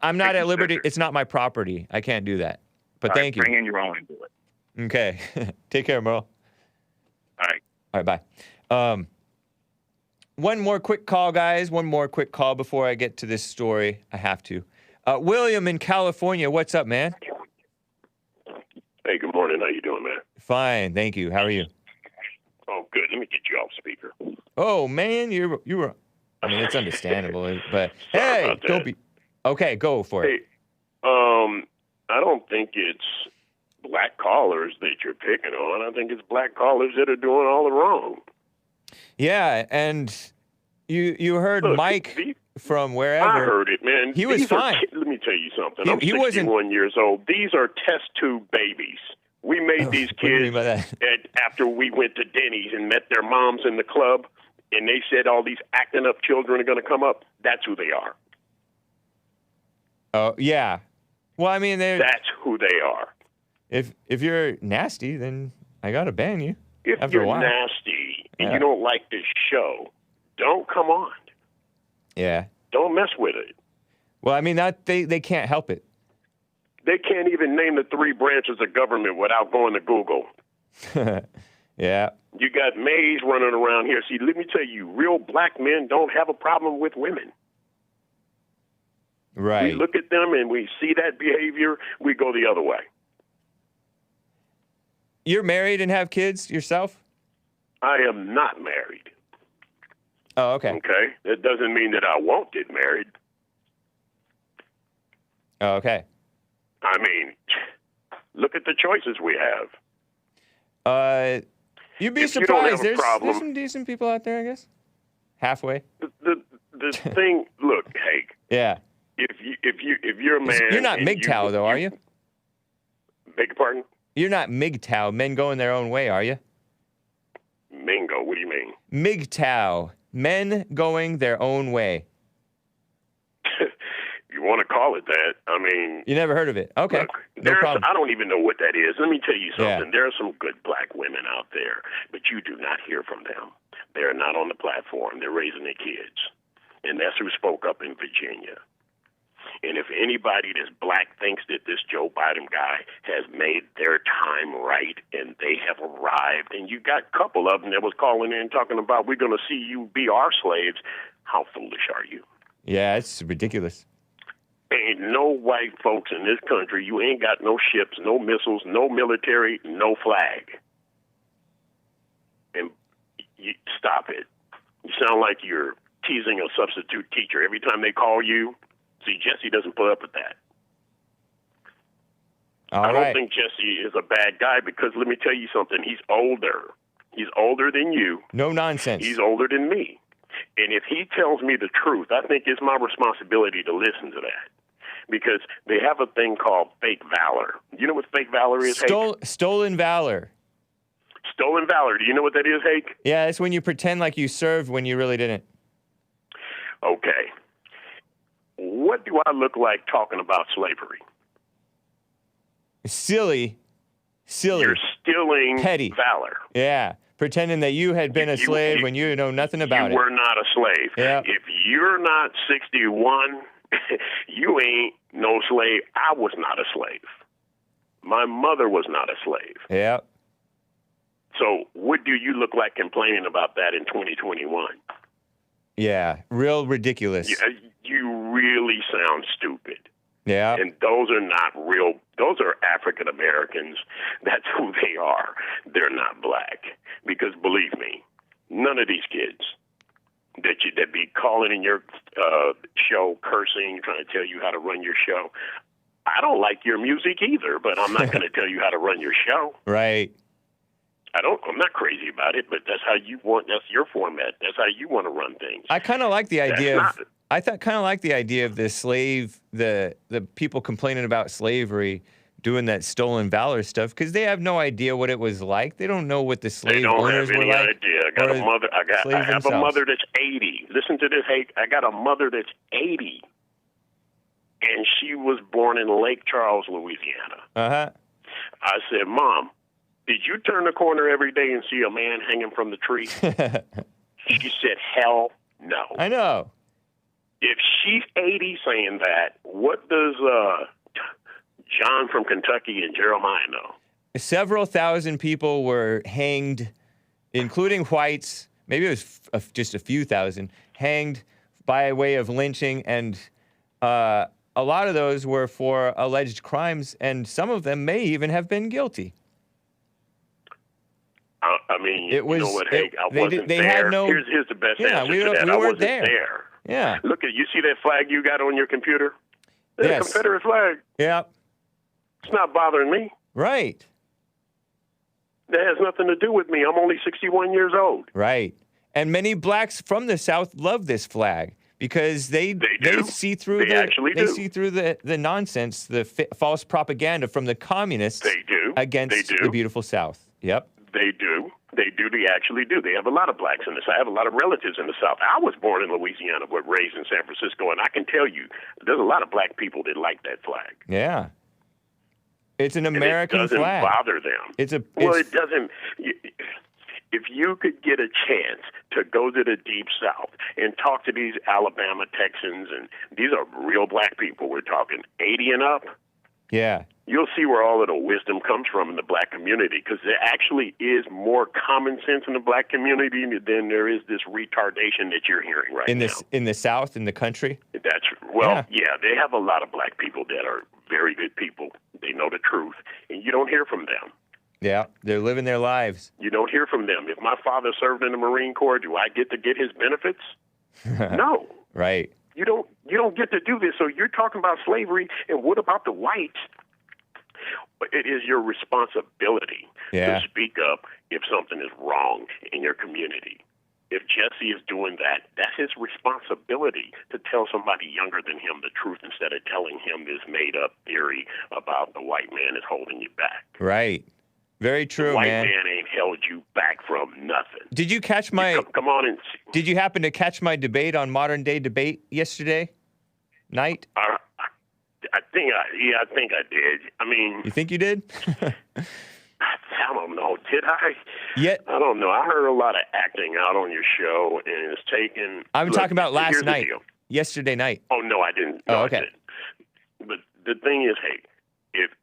I'm not at liberty. It's not my property. I can't do that. But thank you. Bring in your own and do it. Okay. Take care, Merle. All right, bye. One more quick call, guys. One more quick call before I get to this story. I have to. William in California, what's up, man? Hey, good morning. How you doing, man? Fine, thank you. How are you? Oh, good. Let me get you off speaker. Oh, man, you were. I mean, it's understandable, but hey, don't be. Okay, go for it. Hey, I don't think it's black callers that you're picking on. I think it's black callers that are doing all the wrong. Yeah, and you heard Mike from wherever. I heard it, man. He was fine. Let me tell you something. I'm 61 years old. These are test tube babies. We made these kids after we went to Denny's and met their moms in the club, and they said all these acting up children are going to come up. That's who they are. Oh, yeah. Well, I mean, that's who they are. If you're nasty, then I got to ban you. If you're nasty and you don't like this show, don't come on. Yeah. Don't mess with it. Well, I mean, they can't help it. They can't even name the 3 branches of government without going to Google. Yeah. You got Mays running around here. See, let me tell you, real black men don't have a problem with women. Right. We look at them and we see that behavior, we go the other way. You're married and have kids yourself? I am not married. Oh, okay. Okay? That doesn't mean that I won't get married. Oh, okay. I mean, look at the choices we have. You'd be surprised. There's some decent people out there, I guess. Halfway. The thing, look, Hake. Yeah. If you're a man, you're not MGTOW though, are you? Beg your pardon? You're not MGTOW, men going their own way, are you? Mingo, what do you mean? MGTOW, men going their own way. You want to call it that? I mean, you never heard of it? Okay, look, no problem. I don't even know what that is. Let me tell you something. Yeah. There are some good black women out there, but you do not hear from them. They're not on the platform. They're raising their kids, and that's who spoke up in Virginia. And if anybody that's black thinks that this Joe Biden guy has made their time right and they have arrived, and you got a couple of them that was calling in talking about we're going to see you be our slaves, how foolish are you? Yeah, it's ridiculous. Ain't no white folks in this country. You ain't got no ships, no missiles, no military, no flag. And stop it. You sound like you're teasing a substitute teacher. Every time they call you, see, Jesse doesn't put up with that. I don't think Jesse is a bad guy because let me tell you something. He's older. He's older than you. No nonsense. He's older than me. And if he tells me the truth, I think it's my responsibility to listen to that. Because they have a thing called fake valor. You know what fake valor is, Hake? Stolen valor. Stolen valor. Do you know what that is, Hake? Yeah, it's when you pretend like you served when you really didn't. Okay. What do I look like talking about slavery? Silly. You're stealing petty valor. Yeah. Pretending that you had been a slave when you know nothing about it. You were not a slave. Yep. If you're not 61, you ain't no slave. I was not a slave. My mother was not a slave. Yep. So what do you look like complaining about that in 2021? Yeah, real ridiculous. You really sound stupid. Yeah. And those are not real. Those are African Americans. That's who they are. They're not black. Because believe me, none of these kids that be calling in your show, cursing, trying to tell you how to run your show. I don't like your music either, but I'm not going to tell you how to run your show. Right. I'm not crazy about it, but that's how you want. That's your format. That's how you want to run things. I kind of like the idea of. I kind of like the idea of the people complaining about slavery, doing that stolen valor stuff, because they have no idea what it was like. They don't know what the slave owners were like. They don't have any idea. I have a mother that's 80. Listen to this, Hake. I got a mother that's 80, and she was born in Lake Charles, Louisiana. Uh-huh. I said, Mom, did you turn the corner every day and see a man hanging from the tree? She said, hell no. I know. If she's 80 saying that, what does John from Kentucky and Jeremiah know? Several thousand people were hanged, including whites. Maybe it was just a few thousand, hanged by way of lynching. And a lot of those were for alleged crimes, and some of them may even have been guilty. I mean, you know what, Hake? I wasn't they there. Had no, here's the best answer we to that. We I weren't wasn't there. Yeah. Look, you see that flag you got on your computer? That's a Confederate flag. Yeah. It's not bothering me. Right. That has nothing to do with me. I'm only 61 years old. Right. And many blacks from the South love this flag because they see through the nonsense, the false propaganda from the communists against the beautiful South. Yep. They do. They actually do. They have a lot of blacks in the South. I have a lot of relatives in the South. I was born in Louisiana but raised in San Francisco, and I can tell you there's a lot of black people that like that flag. Yeah. It's an American flag. It doesn't bother them. It doesn't. If you could get a chance to go to the Deep South and talk to these Alabama Texans, and these are real black people, we're talking 80 and up. Yeah. You'll see where all of the wisdom comes from in the black community, because there actually is more common sense in the black community than there is this retardation that you're hearing right now. In the South, in the country? Yeah, they have a lot of black people that are very good people. They know the truth, and you don't hear from them. Yeah, they're living their lives. You don't hear from them. If my father served in the Marine Corps, do I get to get his benefits? No. Right. You don't get to do this. So you're talking about slavery, and what about the whites? It is your responsibility to speak up if something is wrong in your community. If Jesse is doing that, that's his responsibility to tell somebody younger than him the truth instead of telling him this made-up theory about the white man is holding you back. Right. Very true, man. The white man ain't held you back from nothing. Did you catch my... Come on and... Did you happen to catch my debate on Modern Day Debate yesterday night? I think I did. I mean... You think you did? I don't know. Did I? Yeah. I don't know. I heard a lot of acting out on your show, and it's taken... I'm talking about last night. Yesterday night. Oh, no, I didn't. No, okay. I didn't. But the thing is, hey,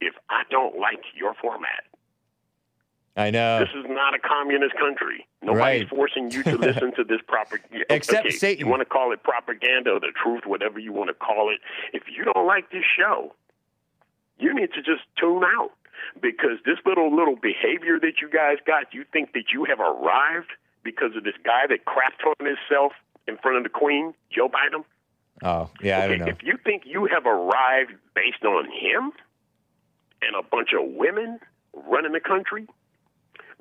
if I don't like your format... I know. This is not a communist country. Nobody's forcing you to listen to this propaganda. Except Satan. You want to call it propaganda or the truth, whatever you want to call it. If you don't like this show, you need to just tune out. Because this little behavior that you guys got, you think that you have arrived because of this guy that crapped on himself in front of the Queen, Joe Biden? Oh, yeah, I don't know. If you think you have arrived based on him and a bunch of women running the country,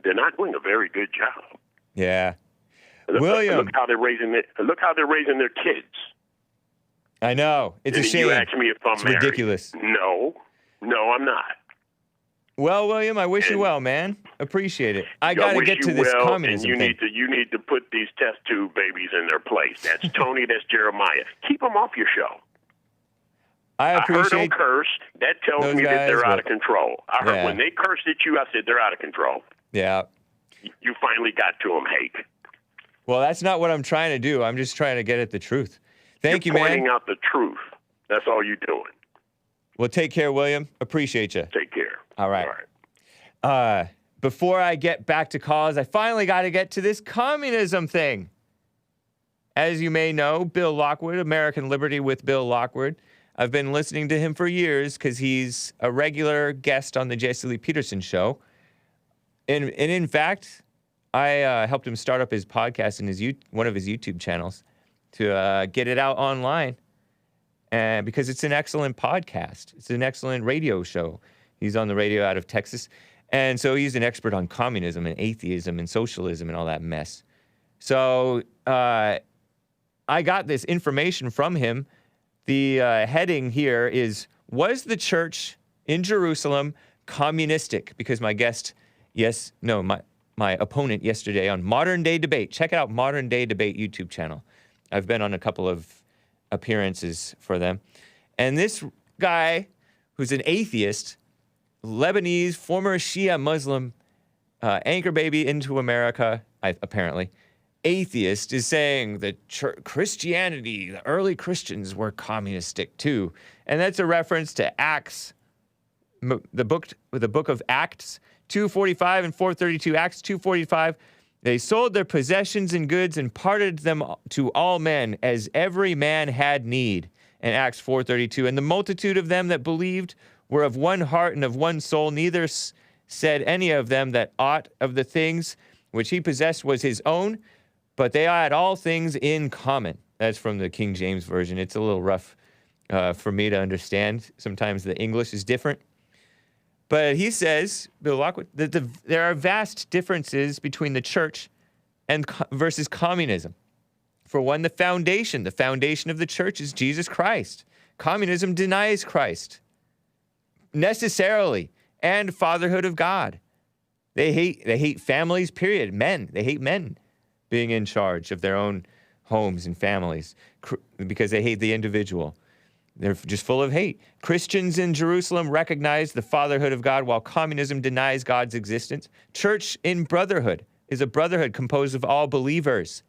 they're not doing a very good job. Yeah. William, look how they're raising their kids. I know. It's a shame. You ask me if I'm married. Ridiculous. No, I'm not. Well, William, I wish you well, man. Appreciate it. I got to get to this communism and you need to put these test tube babies in their place. That's Tony. That's Jeremiah. Keep them off your show. I appreciate. I heard them curse. That tells me that they're out of control. I heard when they cursed at you, I said they're out of control. Yeah. You finally got to them, Hake. Well, that's not what I'm trying to do. I'm just trying to get at the truth. Thank you, man. You're pointing out the truth. That's all you're doing. Well, take care, William. Appreciate you. Take care. All right. But before I get back to cause, I finally got to get to this communism thing. As you may know, Bill Lockwood, American Liberty with Bill Lockwood. I've been listening to him for years because he's a regular guest on the Jesse Lee Peterson show. And in fact, I helped him start up his podcast in one of his YouTube channels to get it out online. And because it's an excellent podcast. It's an excellent radio show. He's on the radio out of Texas. And so he's an expert on communism and atheism and socialism and all that mess. So I got this information from him. The heading here is, was the church in Jerusalem communistic? Because my opponent yesterday on Modern Day Debate, check out Modern Day Debate YouTube channel. I've been on a couple of appearances for them. And this guy, who's an atheist, Lebanese, former Shia Muslim, anchor baby into America, apparently, atheist, is saying that Christianity, the early Christians were communistic too. And that's a reference to Acts, the book of Acts 2:45 and 4:32. Acts 2:45, they sold their possessions and goods and parted them to all men as every man had need. And Acts 4:32, and the multitude of them that believed were of one heart and of one soul. Neither said any of them that aught of the things which he possessed was his own, but they had all things in common. That's from the King James Version. It's a little rough for me to understand. Sometimes the English is different. But he says, Bill Lockwood, that there are vast differences between the church and versus communism. For one, the foundation of the church is Jesus Christ. Communism denies Christ necessarily and fatherhood of God. They hate families, period. Men, they hate men being in charge of their own homes and families because they hate the individual. They're just full of hate. Christians in Jerusalem recognize the fatherhood of God while communism denies God's existence. Church in brotherhood is a brotherhood composed of all believers.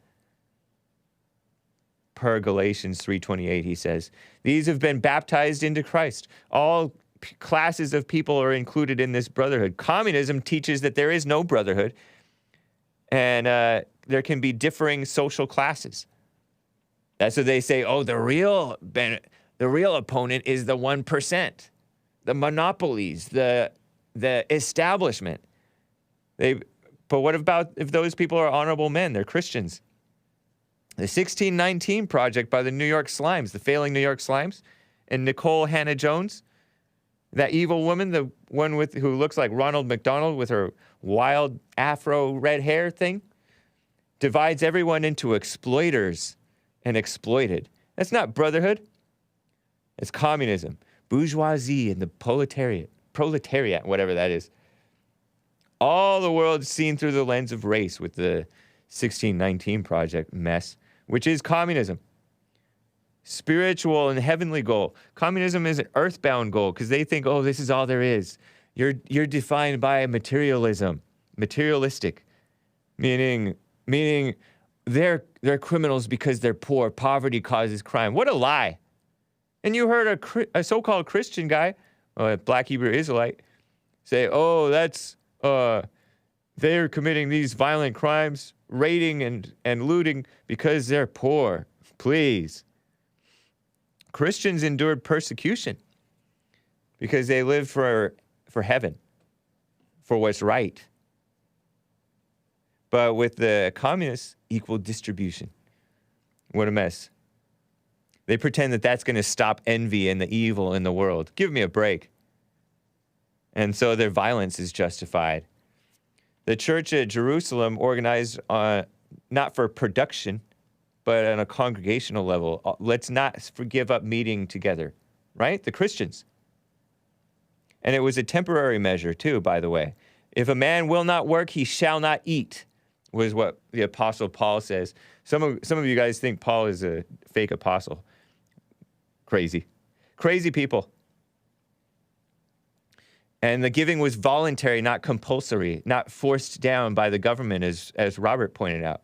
Per Galatians 3:28, he says, these have been baptized into Christ. All classes of people are included in this brotherhood. Communism teaches that there is no brotherhood and there can be differing social classes. That's what they say, the real opponent is the 1%, the monopolies, the establishment. But what about if those people are honorable men? They're Christians. The 1619 Project by the New York Slimes, the failing New York Slimes, and Nicole Hannah-Jones, that evil woman, the one who looks like Ronald McDonald with her wild afro red hair thing, divides everyone into exploiters and exploited. That's not brotherhood. It's communism, bourgeoisie, and the proletariat, whatever that is. All the world seen through the lens of race with the 1619 Project mess, which is communism. Spiritual and heavenly goal. Communism is an earthbound goal because they think, this is all there is. You're defined by materialism, materialistic, meaning they're criminals because they're poor. Poverty causes crime. What a lie. And you heard a so-called Christian guy, a black Hebrew Israelite, say, they're committing these violent crimes, raiding and looting because they're poor. Please. Christians endured persecution because they lived for heaven, for what's right. But with the communists, equal distribution. What a mess. They pretend that that's going to stop envy and the evil in the world. Give me a break. And so their violence is justified. The church at Jerusalem organized not for production, but on a congregational level. Let's not give up meeting together, right? The Christians. And it was a temporary measure too, by the way. If a man will not work, he shall not eat, was what the Apostle Paul says. Some of you guys think Paul is a fake apostle. Crazy people. And the giving was voluntary, not compulsory, not forced down by the government, as Robert pointed out.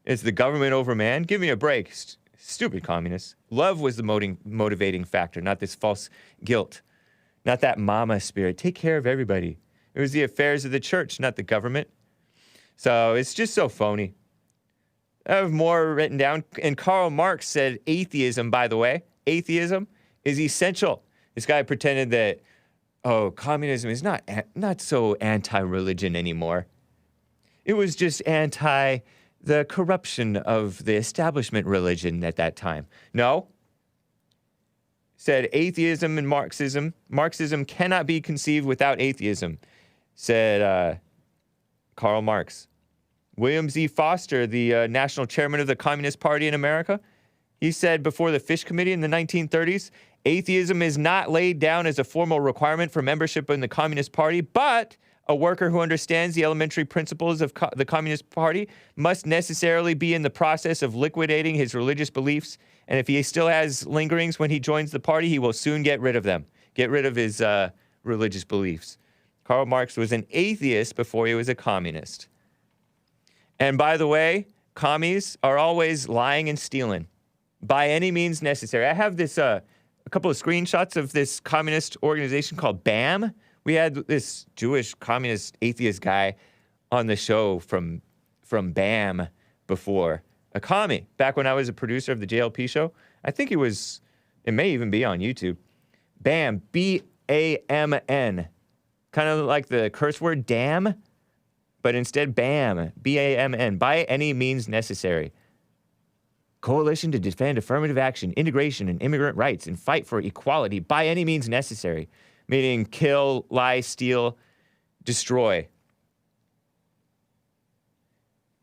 Is the government over man? Give me a break, stupid communists. Love was the motivating factor, not this false guilt, not that mama spirit. Take care of everybody. It was the affairs of the church, not the government. So it's just so phony. I have more written down. And Karl Marx said atheism, by the way, atheism is essential. This guy pretended that, communism is not so anti-religion anymore. It was just anti the corruption of the establishment religion at that time. No. Said atheism and Marxism. Marxism cannot be conceived without atheism, said Karl Marx. William Z. Foster, the national chairman of the Communist Party in America, he said before the Fish Committee in the 1930s, atheism is not laid down as a formal requirement for membership in the Communist Party, but a worker who understands the elementary principles of the Communist Party must necessarily be in the process of liquidating his religious beliefs, and if he still has lingerings when he joins the party, he will soon get rid of them, get rid of his religious beliefs. Karl Marx was an atheist before he was a communist. And by the way, commies are always lying and stealing by any means necessary. I have this, a couple of screenshots of this communist organization called BAMN. We had this Jewish communist atheist guy on the show from BAMN before. A commie, back when I was a producer of the JLP show. I think it may even be on YouTube. BAMN, B-A-M-N. Kind of like the curse word damn, but instead BAMN, B-A-M-N, by any means necessary. Coalition to defend affirmative action, integration, and immigrant rights, and fight for equality by any means necessary. Meaning kill, lie, steal, destroy.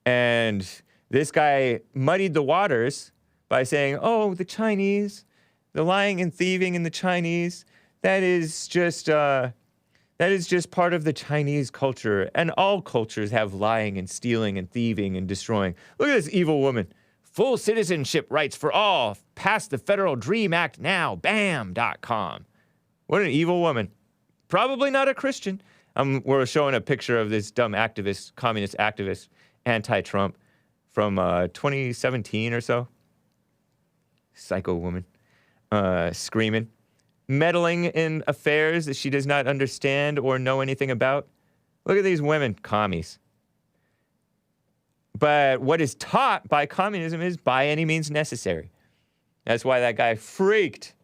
And this guy muddied the waters by saying, the Chinese, the lying and thieving in the Chinese, that is just part of the Chinese culture. And all cultures have lying and stealing and thieving and destroying. Look at this evil woman. Full citizenship rights for all. Pass the Federal Dream Act now. BAM.com. What an evil woman. Probably not a Christian. We're showing a picture of this dumb activist, communist activist, anti-Trump from 2017 or so. Psycho woman. Screaming. Meddling in affairs that she does not understand or know anything about. Look at these women, commies. But what is taught by communism is by any means necessary. That's why that guy freaked.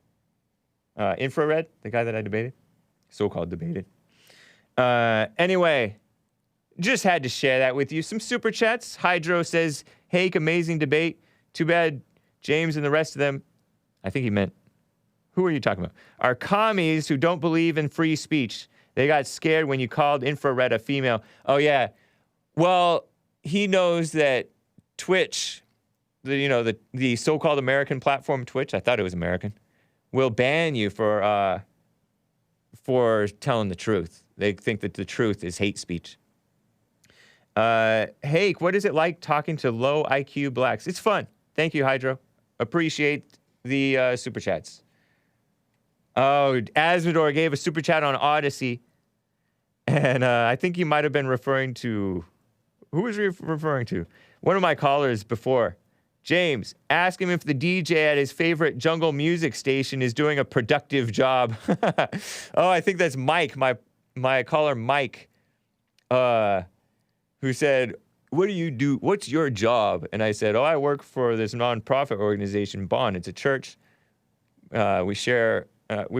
Infrared, the guy that I debated, so-called debated. Anyway, just had to share that with you. Some super chats. Hydro says, Hake, amazing debate. Too bad James and the rest of them, I think he meant, who are you talking about? Are commies who don't believe in free speech. They got scared when you called Infrared a female. Oh, yeah. Well, he knows that Twitch, the so-called American platform Twitch, I thought it was American, will ban you for telling the truth. They think that the truth is hate speech. Hake, what is it like talking to low IQ blacks? It's fun. Thank you, Hydro. Appreciate the super chats. Oh, Asmodor gave a super chat on Odyssey. And I think he might have been referring to... Who was he referring to? One of my callers before. James, ask him if the DJ at his favorite jungle music station is doing a productive job. I think that's Mike, my caller Mike, who said, what do you do? What's your job? And I said, I work for this nonprofit organization, BAMN. It's a church. We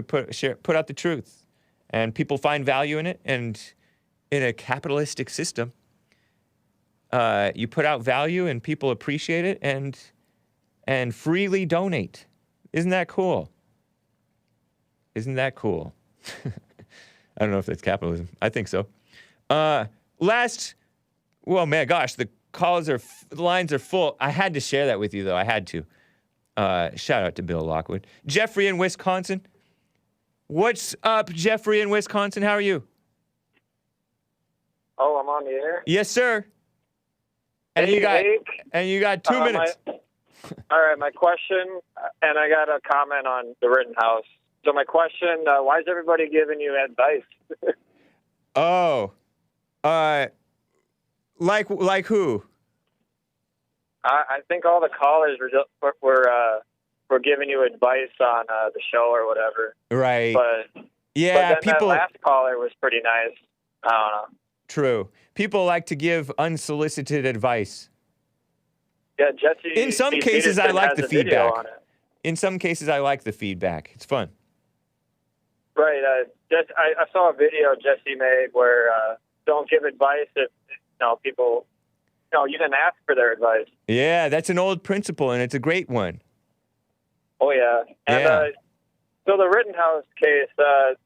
put out the truth, and people find value in it. And in a capitalistic system, you put out value and people appreciate it and freely donate. Isn't that cool? Isn't that cool? I don't know if that's capitalism. I think so. The lines are full. I had to share that with you, though. I had to. Shout out to Bill Lockwood. Jeffrey in Wisconsin. What's up, Jeffrey in Wisconsin? How are you? Oh, I'm on the air? Yes, sir. And you got 2 minutes. All right, my question, and I got a comment on the Rittenhouse. So my question, why is everybody giving you advice? Like who? I think all the callers were giving you advice on the show or whatever. Right. But yeah, then that last caller was pretty nice. I don't know. True. People like to give unsolicited advice. Yeah, Jesse. In some P. cases, I Peterson like has the a video feedback. on it. In some cases, I like the feedback. It's fun. Right. I saw a video Jesse made where don't give advice if people. No, you didn't ask for their advice. Yeah, that's an old principle, and it's a great one. Oh yeah. And Yeah. so the Rittenhouse case, the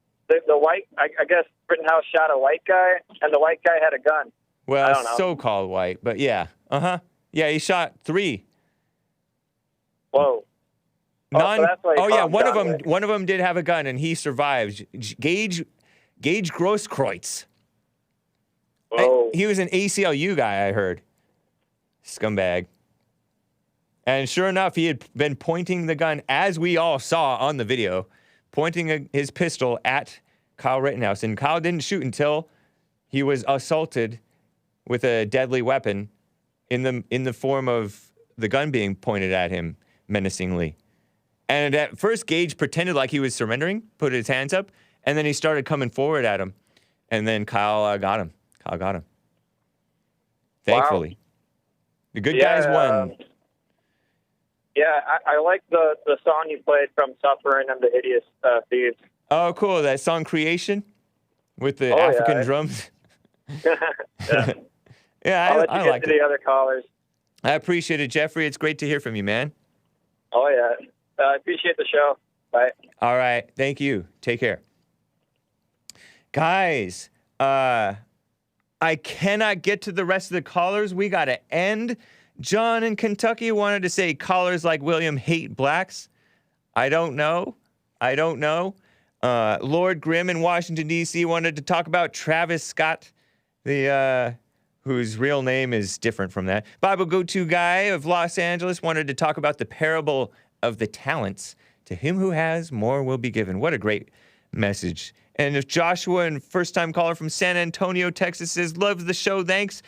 white, I guess Rittenhouse shot a white guy, and the white guy had a gun. I Well, don't know. so-called white, but yeah. Uh-huh. Yeah, he shot 3. Whoa. So that's why he yeah, called John Wick. one of them did have a gun, and he survived. Gage Grosskreutz. Whoa. He was an ACLU guy, I heard. Scumbag. And sure enough, he had been pointing the gun, as we all saw on the video, pointing his pistol at Kyle Rittenhouse. And Kyle didn't shoot until he was assaulted with a deadly weapon in the form of the gun being pointed at him menacingly. And at first, Gage pretended like he was surrendering, put his hands up, and then he started coming forward at him. And then Kyle got him. Kyle got him. Thankfully. Wow. The good guys won. Yeah, I like the song you played from Suffering and the Hideous Thieves. Oh, cool. That song Creation with the Oh, African yeah. drums. Yeah. Yeah, I'll let you I get like to it. the other callers. I appreciate it, Jeffrey. It's great to hear from you, man. Oh, yeah. I appreciate the show. Bye. All right. Thank you. Take care. Guys, I cannot get to the rest of the callers. We got to end. John in Kentucky wanted to say callers like William hate blacks. I don't know. Lord Grimm in Washington, D.C. wanted to talk about Travis Scott, whose real name is different from that. Bible Go-To Guy of Los Angeles wanted to talk about the parable of the talents. To him who has, more will be given. What a great message. And if Joshua, and first-time caller from San Antonio, Texas, says, loves the show, thanks.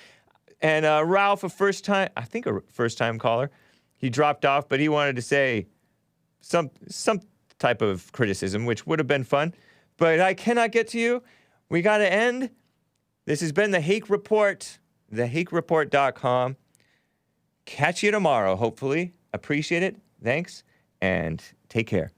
And Ralph, a first-time caller, he dropped off, but he wanted to say some type of criticism, which would have been fun. But I cannot get to you. We got to end. This has been the Hake Report, thehakereport.com. Catch you tomorrow, hopefully. Appreciate it. Thanks, and take care.